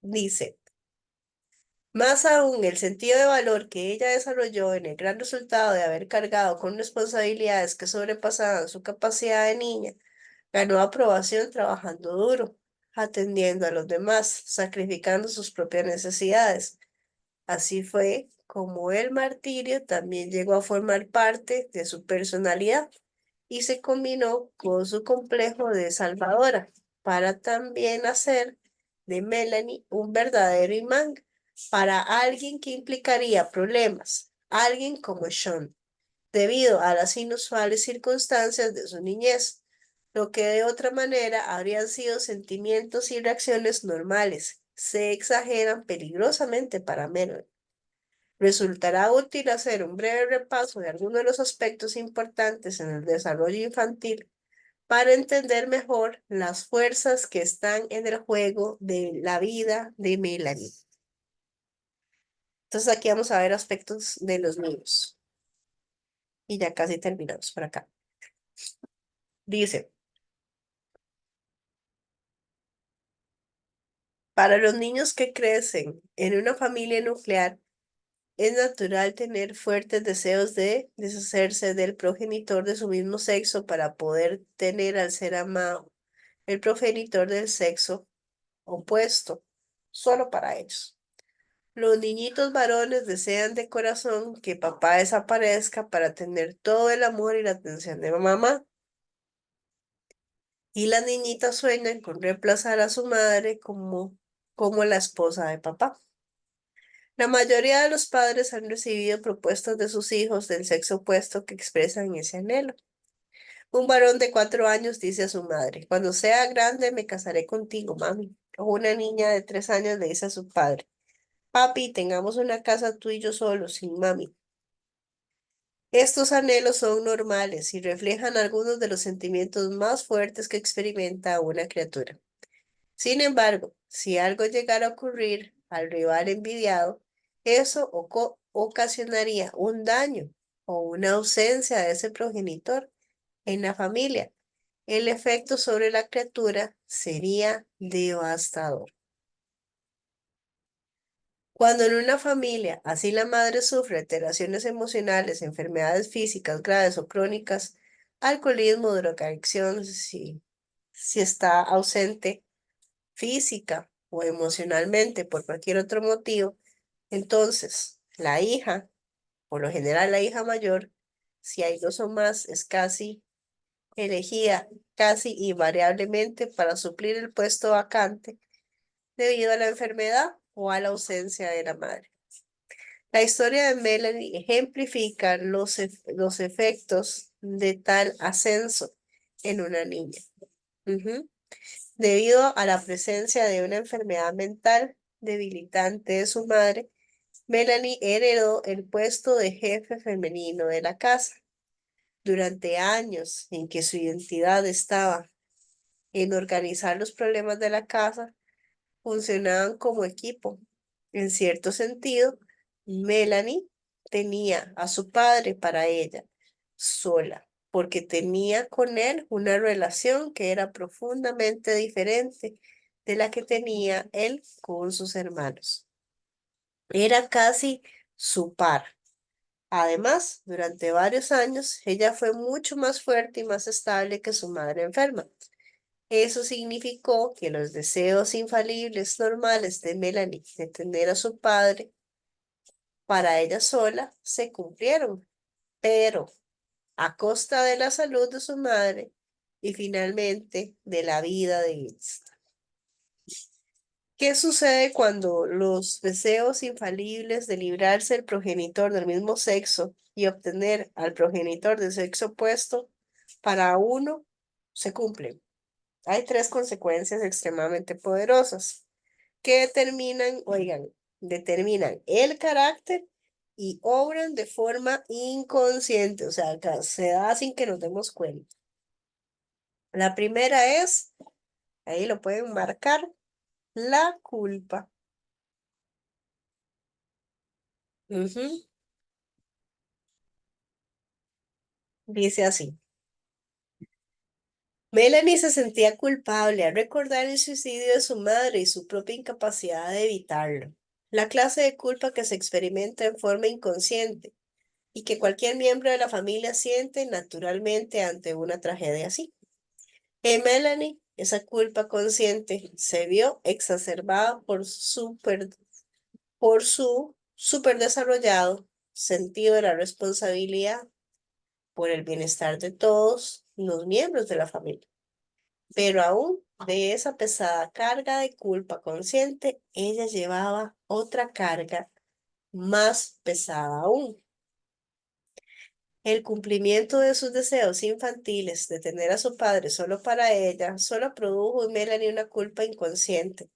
Dice, más aún, el sentido de valor que ella desarrolló en el gran resultado de haber cargado con responsabilidades que sobrepasaban su capacidad de niña, ganó aprobación trabajando duro, atendiendo a los demás, sacrificando sus propias necesidades. Así fue como el martirio también llegó a formar parte de su personalidad y se combinó con su complejo de salvadora para también hacer de Melanie un verdadero imán para alguien que implicaría problemas, alguien como Sean, debido a las inusuales circunstancias de su niñez, lo que de otra manera habrían sido sentimientos y reacciones normales, se exageran peligrosamente para Melanie. Resultará útil hacer un breve repaso de algunos de los aspectos importantes en el desarrollo infantil para entender mejor las fuerzas que están en el juego de la vida de Melanie. Entonces aquí vamos a ver aspectos de los niños. Y ya casi terminamos por acá. Dice, para los niños que crecen en una familia nuclear, es natural tener fuertes deseos de deshacerse del progenitor de su mismo sexo para poder tener al ser amado, el progenitor del sexo opuesto, solo para ellos. Los niñitos varones desean de corazón que papá desaparezca para tener todo el amor y la atención de mamá. Y las niñitas sueñan con reemplazar a su madre como la esposa de papá. La mayoría de los padres han recibido propuestas de sus hijos del sexo opuesto que expresan ese anhelo. Un varón de 4 años dice a su madre, cuando sea grande me casaré contigo, mami. O una niña de 3 años le dice a su padre, papi, tengamos una casa tú y yo solos, sin mami. Estos anhelos son normales y reflejan algunos de los sentimientos más fuertes que experimenta una criatura. Sin embargo, si algo llegara a ocurrir al rival envidiado, eso ocasionaría un daño o una ausencia de ese progenitor en la familia. El efecto sobre la criatura sería devastador. Cuando en una familia así la madre sufre alteraciones emocionales, enfermedades físicas graves o crónicas, alcoholismo, drogadicción, si está ausente física o emocionalmente por cualquier otro motivo, entonces la hija, por lo general la hija mayor, si hay dos o más, es casi elegida casi invariablemente para suplir el puesto vacante debido a la enfermedad o a la ausencia de la madre. La historia de Melanie ejemplifica los efectos de tal ascenso en una niña. Debido a la presencia de una enfermedad mental debilitante de su madre, Melanie heredó el puesto de jefe femenino de la casa. Durante años en que su identidad estaba en organizar los problemas de la casa, funcionaban como equipo. En cierto sentido, Melanie tenía a su padre para ella, sola, porque tenía con él una relación que era profundamente diferente de la que tenía él con sus hermanos. Era casi su par. Además, durante varios años, ella fue mucho más fuerte y más estable que su madre enferma. Eso significó que los deseos infalibles normales de Melanie de tener a su padre para ella sola se cumplieron, pero a costa de la salud de su madre y finalmente de la vida de Winston. ¿Qué sucede cuando los deseos infalibles de librarse del progenitor del mismo sexo y obtener al progenitor del sexo opuesto para uno se cumplen? Hay tres consecuencias extremadamente poderosas que determinan el carácter y obran de forma inconsciente, o sea, que se da sin que nos demos cuenta. La primera es, ahí lo pueden marcar, la culpa. Dice así. Melanie se sentía culpable al recordar el suicidio de su madre y su propia incapacidad de evitarlo. La clase de culpa que se experimenta en forma inconsciente y que cualquier miembro de la familia siente naturalmente ante una tragedia así. En Melanie, esa culpa consciente se vio exacerbada por su súper desarrollado sentido de la responsabilidad por el bienestar de todos los miembros de la familia. Pero aún de esa pesada carga de culpa consciente, ella llevaba otra carga más pesada aún. El cumplimiento de sus deseos infantiles de tener a su padre solo para ella solo produjo en Melanie una culpa inconsciente,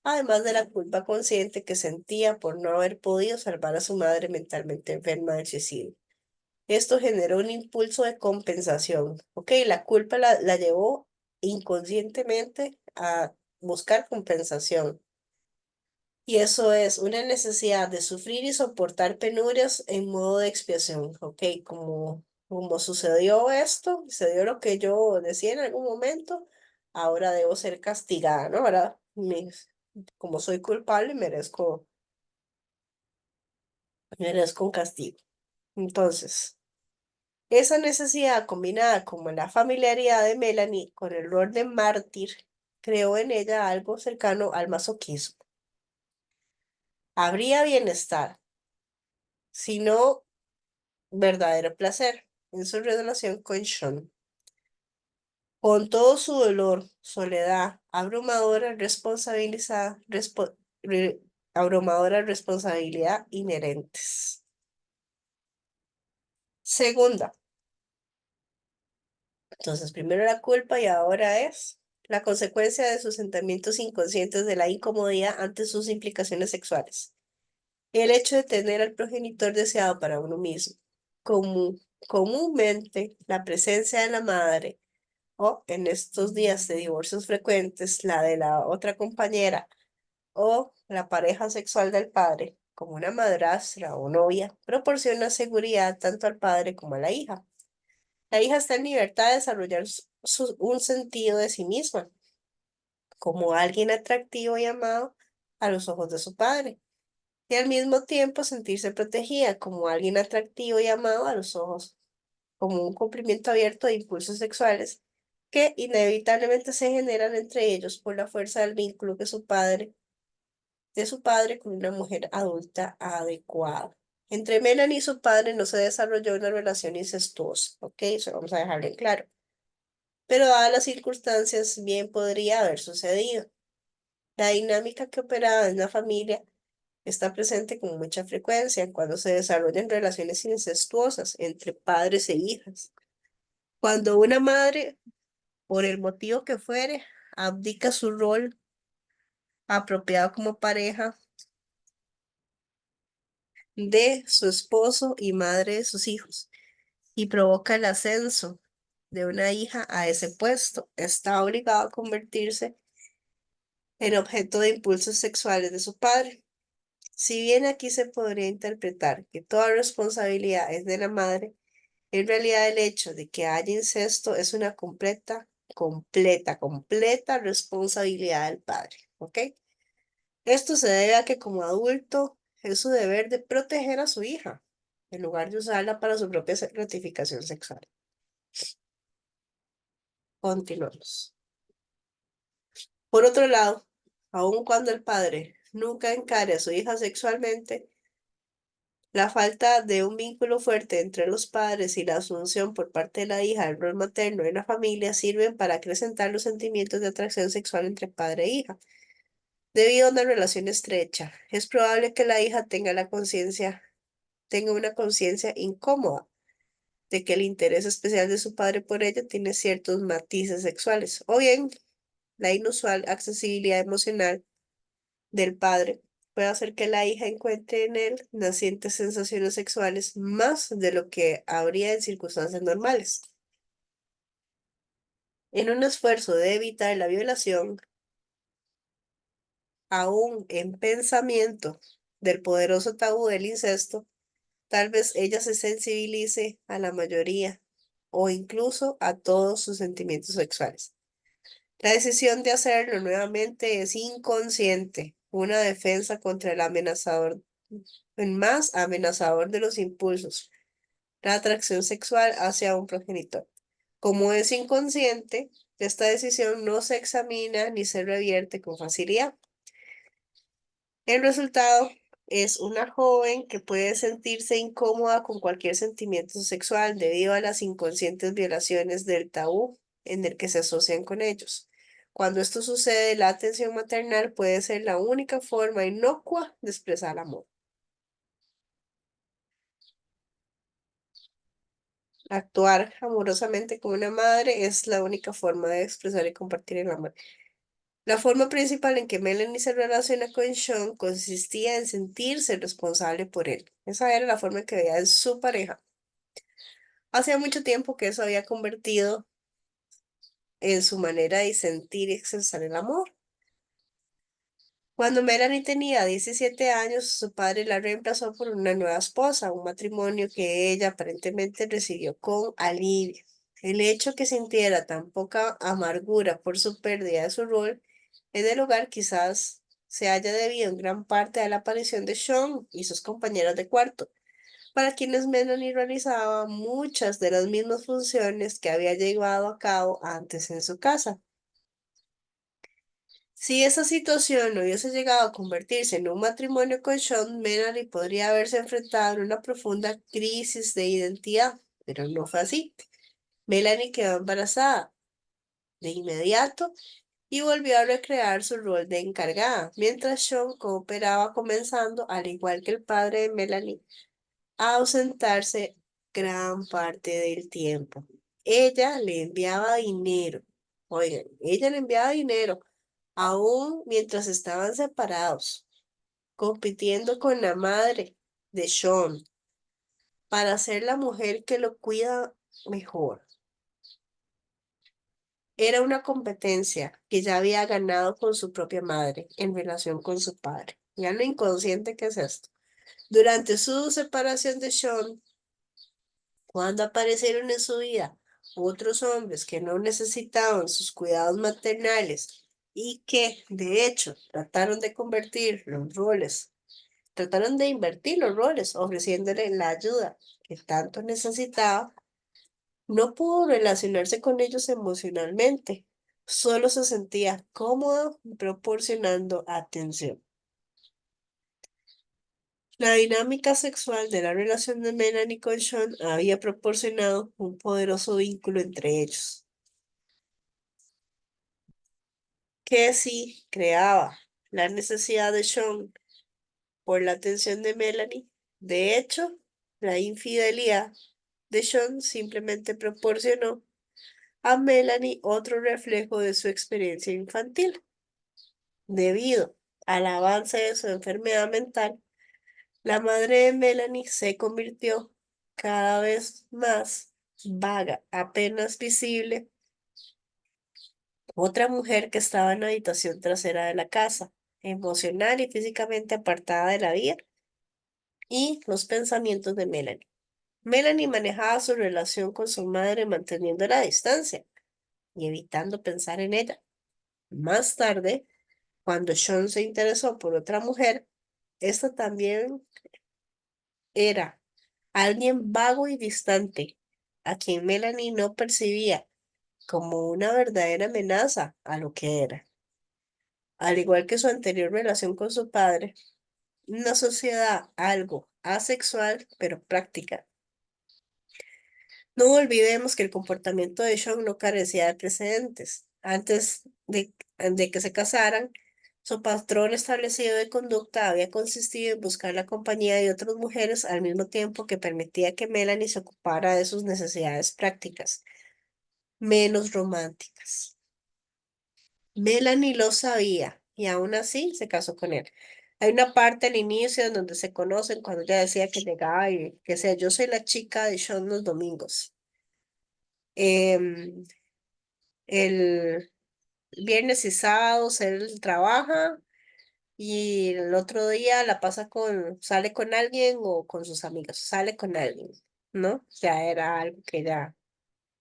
además de la culpa consciente que sentía por no haber podido salvar a su madre mentalmente enferma del suicidio. Esto generó un impulso de compensación. Ok, la culpa la llevó inconscientemente a buscar compensación. Y eso es una necesidad de sufrir y soportar penurias en modo de expiación. Ok, como sucedió esto, sucedió lo que yo decía en algún momento, ahora debo ser castigada, ¿no? Ahora, como soy culpable, merezco un castigo. Entonces, esa necesidad combinada con la familiaridad de Melanie con el rol de mártir creó en ella algo cercano al masoquismo. Habría bienestar, sino verdadero placer en su relación con Sean. Con todo su dolor, soledad, abrumadora responsabilidad inherentes. Segunda, entonces primero la culpa y ahora es la consecuencia de sus sentimientos inconscientes de la incomodidad ante sus implicaciones sexuales. El hecho de tener al progenitor deseado para uno mismo. Comúnmente, la presencia de la madre o en estos días de divorcios frecuentes, la de la otra compañera o la pareja sexual del padre, como una madrastra o novia, proporciona seguridad tanto al padre como a la hija. La hija está en libertad de desarrollar un sentido de sí misma, como alguien atractivo y amado a los ojos de su padre, y al mismo tiempo sentirse protegida como alguien atractivo y amado a los ojos, como un cumplimiento abierto de impulsos sexuales que inevitablemente se generan entre ellos por la fuerza del vínculo de su padre con una mujer adulta adecuada. Entre Melanie y su padre no se desarrolló una relación incestuosa, ¿ok? Eso vamos a dejarlo en claro. Pero dadas las circunstancias, bien podría haber sucedido. La dinámica que operaba en la familia está presente con mucha frecuencia cuando se desarrollan relaciones incestuosas entre padres e hijas. Cuando una madre, por el motivo que fuere, abdica su rol apropiado como pareja de su esposo y madre de sus hijos y provoca el ascenso de una hija a ese puesto, está obligado a convertirse en objeto de impulsos sexuales de su padre. Si bien aquí se podría interpretar que toda responsabilidad es de la madre, en realidad el hecho de que haya incesto es una completa responsabilidad del padre, ¿ok? Esto se debe a que como adulto es su deber de proteger a su hija, en lugar de usarla para su propia gratificación sexual. Continuamos. Por otro lado, aun cuando el padre nunca encare a su hija sexualmente, la falta de un vínculo fuerte entre los padres y la asunción por parte de la hija del rol materno en la familia sirven para acrecentar los sentimientos de atracción sexual entre padre e hija. Debido a una relación estrecha, es probable que la hija tenga una conciencia incómoda de que el interés especial de su padre por ella tiene ciertos matices sexuales, o bien la inusual accesibilidad emocional del padre puede hacer que la hija encuentre en él nacientes sensaciones sexuales más de lo que habría en circunstancias normales. En un esfuerzo de evitar la violación, aún en pensamiento del poderoso tabú del incesto, tal vez ella se sensibilice a la mayoría o incluso a todos sus sentimientos sexuales. La decisión de hacerlo nuevamente es inconsciente, una defensa contra el más amenazador de los impulsos, la atracción sexual hacia un progenitor. Como es inconsciente, esta decisión no se examina ni se revierte con facilidad. El resultado es una joven que puede sentirse incómoda con cualquier sentimiento sexual debido a las inconscientes violaciones del tabú en el que se asocian con ellos. Cuando esto sucede, la atención maternal puede ser la única forma inocua de expresar amor. Actuar amorosamente como una madre es la única forma de expresar y compartir el amor. La forma principal en que Melanie se relaciona con Sean consistía en sentirse responsable por él. Esa era la forma en que veía en su pareja. Hacía mucho tiempo que eso había convertido en su manera de sentir y expresar el amor. Cuando Melanie tenía 17 años, su padre la reemplazó por una nueva esposa, un matrimonio que ella aparentemente recibió con alivio. El hecho que sintiera tan poca amargura por su pérdida de su rol en el hogar quizás se haya debido en gran parte a la aparición de Sean y sus compañeros de cuarto, para quienes Melanie realizaba muchas de las mismas funciones que había llevado a cabo antes en su casa. Si esa situación no hubiese llegado a convertirse en un matrimonio con Sean, Melanie podría haberse enfrentado a una profunda crisis de identidad, pero no fue así. Melanie quedó embarazada de inmediato y volvió a recrear su rol de encargada, mientras Sean cooperaba comenzando, al igual que el padre de Melanie, a ausentarse gran parte del tiempo. Ella le enviaba dinero. Oigan, ella le enviaba dinero, aún mientras estaban separados, compitiendo con la madre de Sean para ser la mujer que lo cuida mejor. Era una competencia que ya había ganado con su propia madre en relación con su padre. Ya lo inconsciente que es esto. Durante su separación de Sean, Cuando aparecieron en su vida otros hombres que no necesitaban sus cuidados maternales y que, de hecho, trataron de invertir los roles, ofreciéndole la ayuda que tanto necesitaba, no pudo relacionarse con ellos emocionalmente, solo se sentía cómodo proporcionando atención. La dinámica sexual de la relación de Melanie con Sean había proporcionado un poderoso vínculo entre ellos, que sí creaba la necesidad de Sean por la atención de Melanie. De hecho, la infidelidad de Sean simplemente proporcionó a Melanie otro reflejo de su experiencia infantil. Debido al avance de su enfermedad mental, la madre de Melanie se convirtió cada vez más vaga, apenas visible, otra mujer que estaba en la habitación trasera de la casa, emocional y físicamente apartada de la vida y los pensamientos de Melanie. Melanie manejaba su relación con su madre manteniendo la distancia y evitando pensar en ella. Más tarde, cuando Sean se interesó por otra mujer, esta también era alguien vago y distante, a quien Melanie no percibía como una verdadera amenaza a lo que era. Al igual que su anterior relación con su padre, una sociedad algo asexual pero práctica. No olvidemos que el comportamiento de Sean no carecía de precedentes. Antes de que se casaran, su patrón establecido de conducta había consistido en buscar la compañía de otras mujeres al mismo tiempo que permitía que Melanie se ocupara de sus necesidades prácticas, menos románticas. Melanie lo sabía y aún así se casó con él. Hay una parte al inicio en donde se conocen cuando ella decía que llegaba y que sea, yo soy la chica de Sean los domingos. Em, el viernes y sábados él trabaja y el otro día sale con alguien o con sus amigos, sale con alguien, ¿no? Ya era algo que ella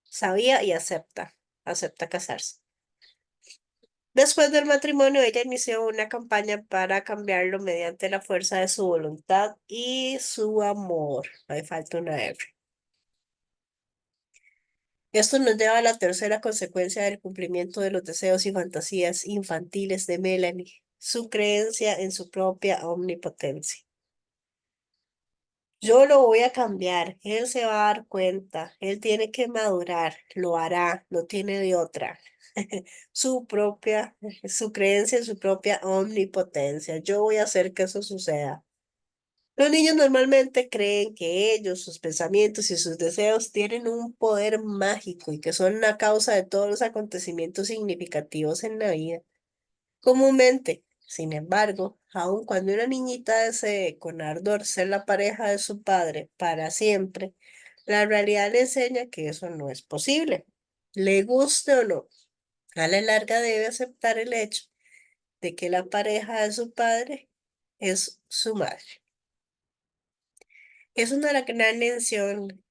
sabía y acepta casarse. Después del matrimonio, ella inició una campaña para cambiarlo mediante la fuerza de su voluntad y su amor. Ahí falta una R. Esto nos lleva a la tercera consecuencia del cumplimiento de los deseos y fantasías infantiles de Melanie, su creencia en su propia omnipotencia. Yo lo voy a cambiar, él se va a dar cuenta, él tiene que madurar, lo hará, no tiene de otra. Su creencia en su propia omnipotencia. Yo voy a hacer que eso suceda. Los niños normalmente creen que ellos, sus pensamientos y sus deseos tienen un poder mágico y que son la causa de todos los acontecimientos significativos en la vida. Comúnmente, sin embargo, aun cuando una niñita desee con ardor ser la pareja de su padre para siempre, la realidad le enseña que eso no es posible. Le guste o no, a la larga debe aceptar el hecho de que la pareja de su padre es su madre. Es una gran lección,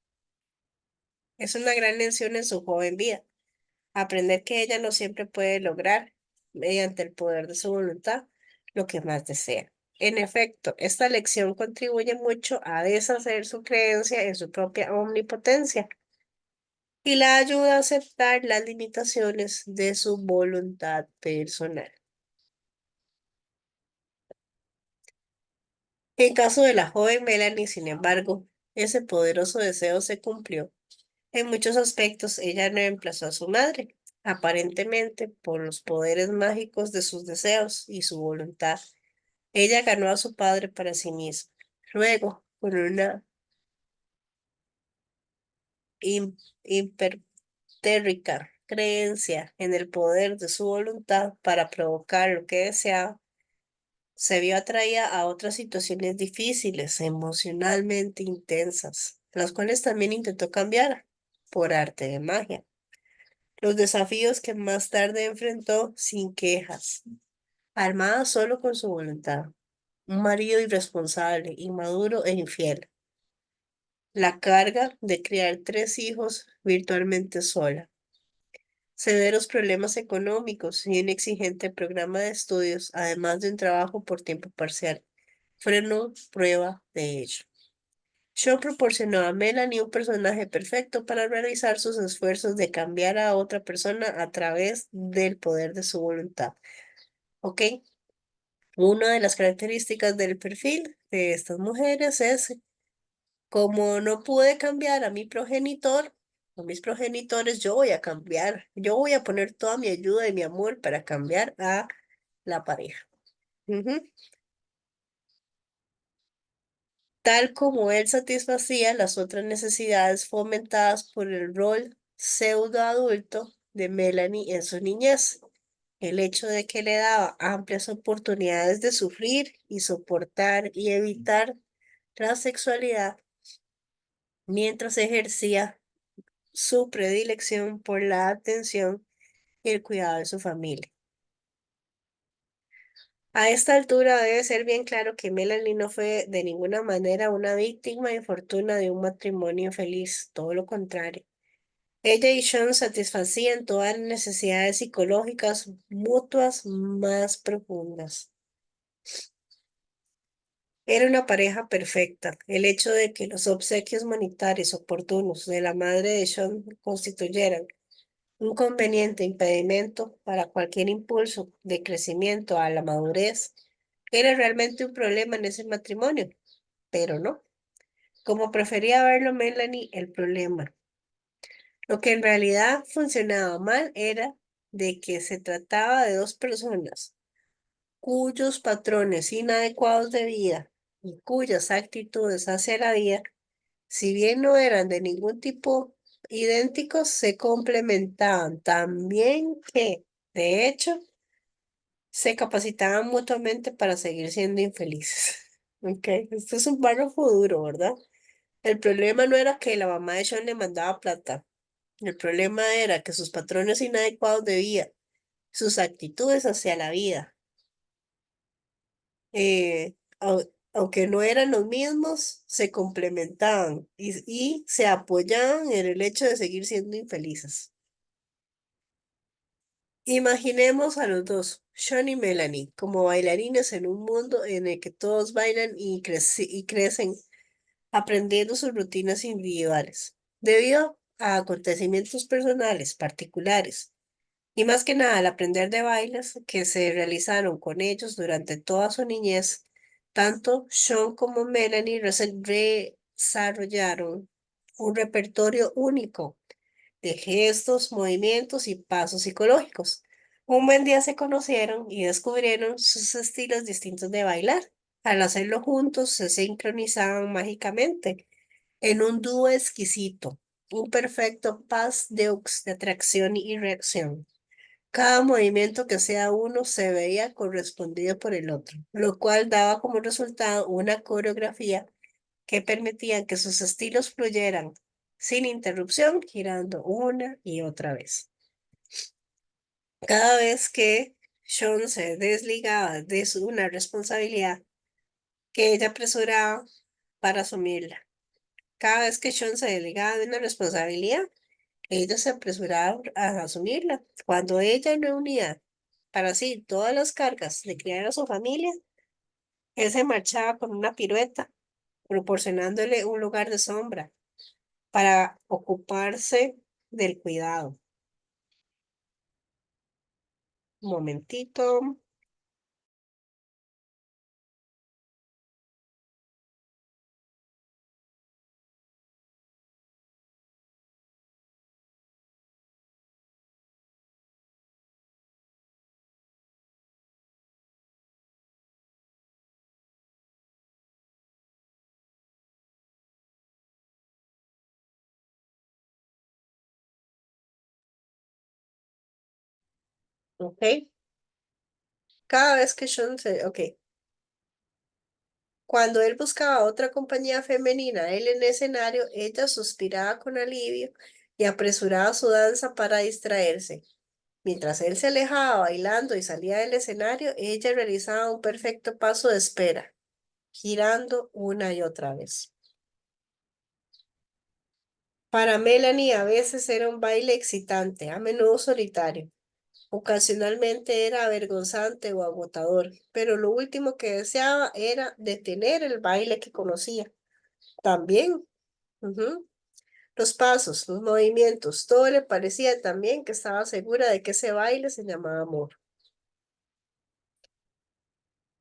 es una gran lección en su joven vida. Aprender que ella no siempre puede lograr, mediante el poder de su voluntad, lo que más desea. En efecto, esta lección contribuye mucho a deshacer su creencia en su propia omnipotencia y la ayuda a aceptar las limitaciones de su voluntad personal. En caso de la joven Melanie, sin embargo, ese poderoso deseo se cumplió. En muchos aspectos, ella no reemplazó a su madre, aparentemente por los poderes mágicos de sus deseos y su voluntad. Ella ganó a su padre para sí misma. Luego, con una im- impertérrica creencia en el poder de su voluntad para provocar lo que deseaba, se vio atraída a otras situaciones difíciles, emocionalmente intensas, las cuales también intentó cambiar por arte de magia. Los desafíos que más tarde enfrentó sin quejas, armada solo con su voluntad. Un marido irresponsable, inmaduro e infiel. la carga de criar 3 hijos virtualmente sola, severos problemas económicos y un exigente programa de estudios, además de un trabajo por tiempo parcial, fueron prueba de ello. Shaw proporcionó a Melanie un personaje perfecto para realizar sus esfuerzos de cambiar a otra persona a través del poder de su voluntad. ¿Ok? Una de las características del perfil de estas mujeres es, como no pude cambiar a mi progenitor, a mis progenitores, yo voy a cambiar, yo voy a poner toda mi ayuda y mi amor para cambiar a la pareja. Ujú. Tal como él satisfacía las otras necesidades fomentadas por el rol pseudo adulto de Melanie en su niñez. El hecho de que le daba amplias oportunidades de sufrir y soportar y evitar la sexualidad mientras ejercía su predilección por la atención y el cuidado de su familia. A esta altura debe ser bien claro que Melanie no fue de ninguna manera una víctima infortuna de un matrimonio feliz, todo lo contrario. Ella y Sean satisfacían todas las necesidades psicológicas mutuas más profundas. Era una pareja perfecta. El hecho de que los obsequios monetarios oportunos de la madre de Sean constituyeran un conveniente impedimento para cualquier impulso de crecimiento a la madurez era realmente un problema en ese matrimonio, pero no. Como prefería verlo Melanie, el problema. Lo que en realidad funcionaba mal era de que se trataba de dos personas cuyos patrones inadecuados de vida y cuyas actitudes hacia la vida, si bien no eran de ningún tipo idénticos, se complementaban también que, de hecho, se capacitaban mutuamente para seguir siendo infelices. Ok, esto es un párrafo duro, ¿verdad? El problema no era que la mamá de Sean le mandaba plata. El problema era que sus patrones inadecuados de vida, sus actitudes hacia la vida, aunque no eran los mismos, se complementaban y se apoyaban en el hecho de seguir siendo infelices. Imaginemos a los dos, Sean y Melanie, como bailarines en un mundo en el que todos bailan y crecen aprendiendo sus rutinas individuales, debido a acontecimientos personales particulares. Y más que nada, al aprender de bailes que se realizaron con ellos durante toda su niñez, tanto Sean como Melanie desarrollaron un repertorio único de gestos, movimientos y pasos psicológicos. Un buen día se conocieron y descubrieron sus estilos distintos de bailar. Al hacerlo juntos, se sincronizaban mágicamente en un dúo exquisito, un perfecto pas-deux de atracción y reacción. Cada movimiento que hacía uno se veía correspondido por el otro, lo cual daba como resultado una coreografía que permitía que sus estilos fluyeran sin interrupción, girando una y otra vez. Cada vez que Sean se desligaba de una responsabilidad que ella apresuraba para asumirla. Cada vez que Sean se desligaba de una responsabilidad, ella se apresuraba a asumirla. Cuando ella no unía para sí todas las cargas de criar a su familia, él se marchaba con una pirueta, proporcionándole un lugar de sombra para ocuparse del cuidado. Un momentito. Ok. Cada vez que Sean se... Ok. Cuando él buscaba otra compañía femenina, él en el escenario, ella suspiraba con alivio y apresuraba su danza para distraerse. Mientras él se alejaba bailando y salía del escenario, ella realizaba un perfecto paso de espera, girando una y otra vez. Para Melanie a veces era un baile excitante, a menudo solitario. Ocasionalmente era avergonzante o agotador, pero lo último que deseaba era detener el baile que conocía. También, ujú, los pasos, los movimientos, todo le parecía también que estaba segura de que ese baile se llamaba amor.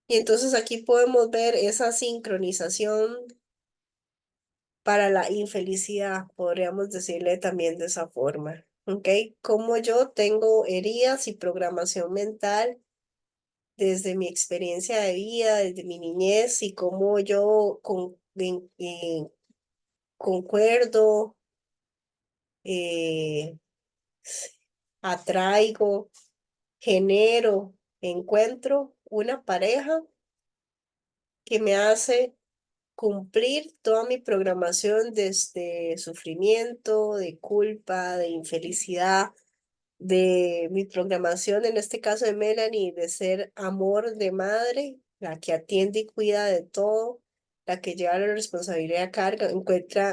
Y entonces aquí podemos ver esa sincronización para la infelicidad, podríamos decirle también de esa forma. ¿Ok? Como yo tengo heridas y programación mental desde mi experiencia de vida, desde mi niñez y cómo yo concuerdo, eh, atraigo, genero, encuentro una pareja que me hace cumplir toda mi programación desde sufrimiento, de culpa, de infelicidad, de mi programación, en este caso de Melanie, de ser amor de madre, la que atiende y cuida de todo, la que lleva la responsabilidad a carga,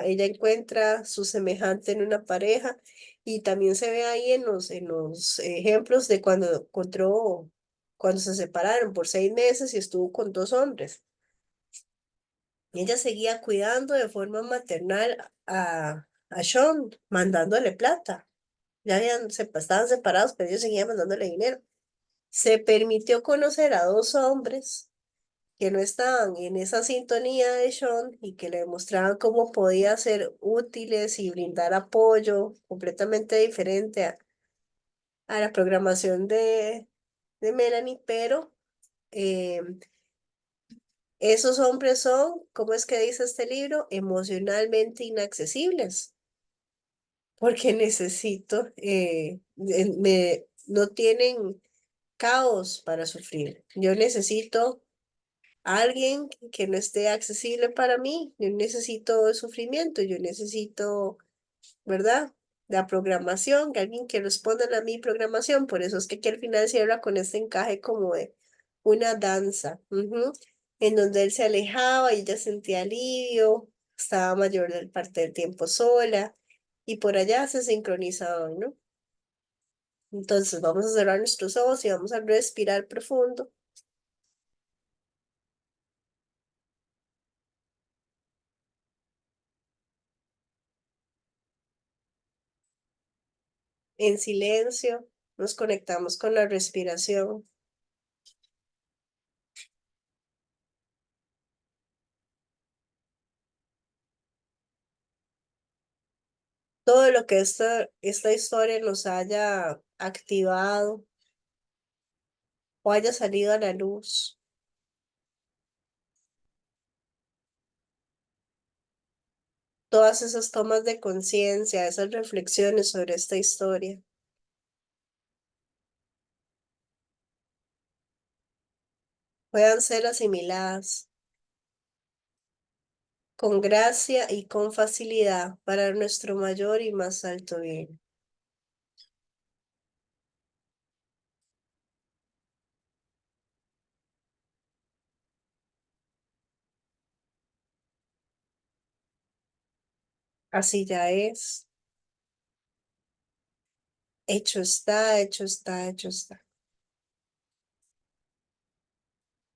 ella encuentra su semejante en una pareja y también se ve ahí en los ejemplos de cuando encontró, cuando se separaron por 6 meses y estuvo con 2 hombres. Y ella seguía cuidando de forma maternal a Sean, mandándole plata. Estaban separados, pero ellos seguían mandándole dinero. Se permitió conocer a 2 hombres que no estaban en esa sintonía de Sean y que le demostraban cómo podía ser útiles y brindar apoyo completamente diferente a la programación de Melanie, pero eh, esos hombres son, ¿cómo es que dice este libro? Emocionalmente inaccesibles, porque no tienen caos para sufrir. Yo necesito a alguien que no esté accesible para mí. Yo necesito sufrimiento, yo necesito, ¿verdad? La programación, que alguien que responda a mi programación. Por eso es que aquí al final cierra con este encaje como de una danza, en donde él se alejaba y ella sentía alivio, estaba mayor del parte del tiempo sola y por allá se sincronizaban, ¿no? Entonces vamos a cerrar nuestros ojos y vamos a respirar profundo. En silencio, nos conectamos con la respiración. Todo lo que esta historia nos haya activado o haya salido a la luz, todas esas tomas de conciencia, esas reflexiones sobre esta historia, puedan ser asimiladas con gracia y con facilidad para nuestro mayor y más alto bien. Así ya es. Hecho está, hecho está, hecho está.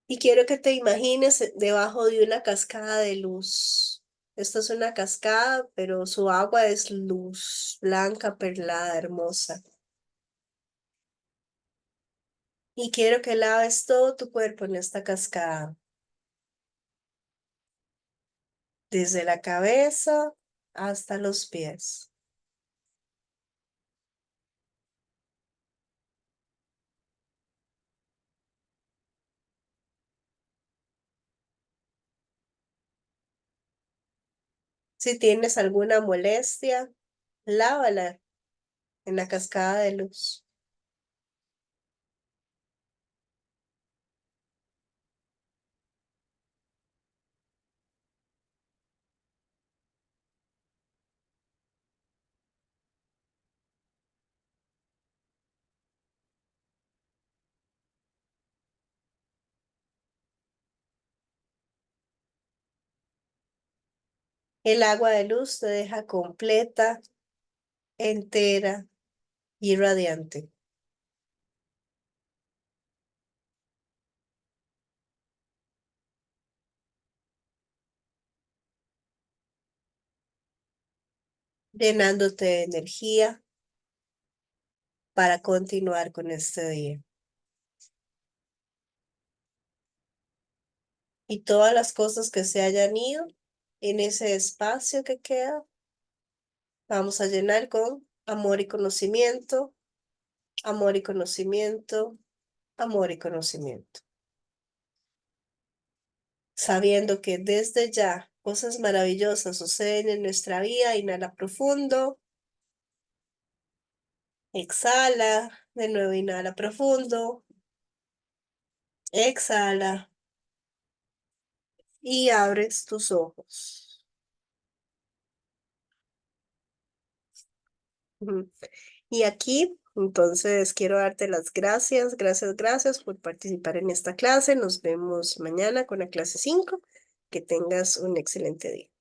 Y quiero que te imagines debajo de una cascada de luz. Esta es una cascada, pero su agua es luz, blanca, perlada, hermosa. Y quiero que laves todo tu cuerpo en esta cascada, desde la cabeza hasta los pies. Si tienes alguna molestia, lávala en la cascada de luz. El agua de luz te deja completa, entera y radiante. Llenándote de energía para continuar con este día. Y todas las cosas que se hayan ido en ese espacio que queda, vamos a llenar con amor y conocimiento, amor y conocimiento, amor y conocimiento. Sabiendo que desde ya cosas maravillosas suceden en nuestra vida, inhala profundo, exhala, de nuevo inhala profundo, exhala y abres tus ojos. Ujú. Y aquí, entonces, quiero darte las gracias, gracias, gracias por participar en esta clase. Nos vemos mañana con la clase 5. Que tengas un excelente día.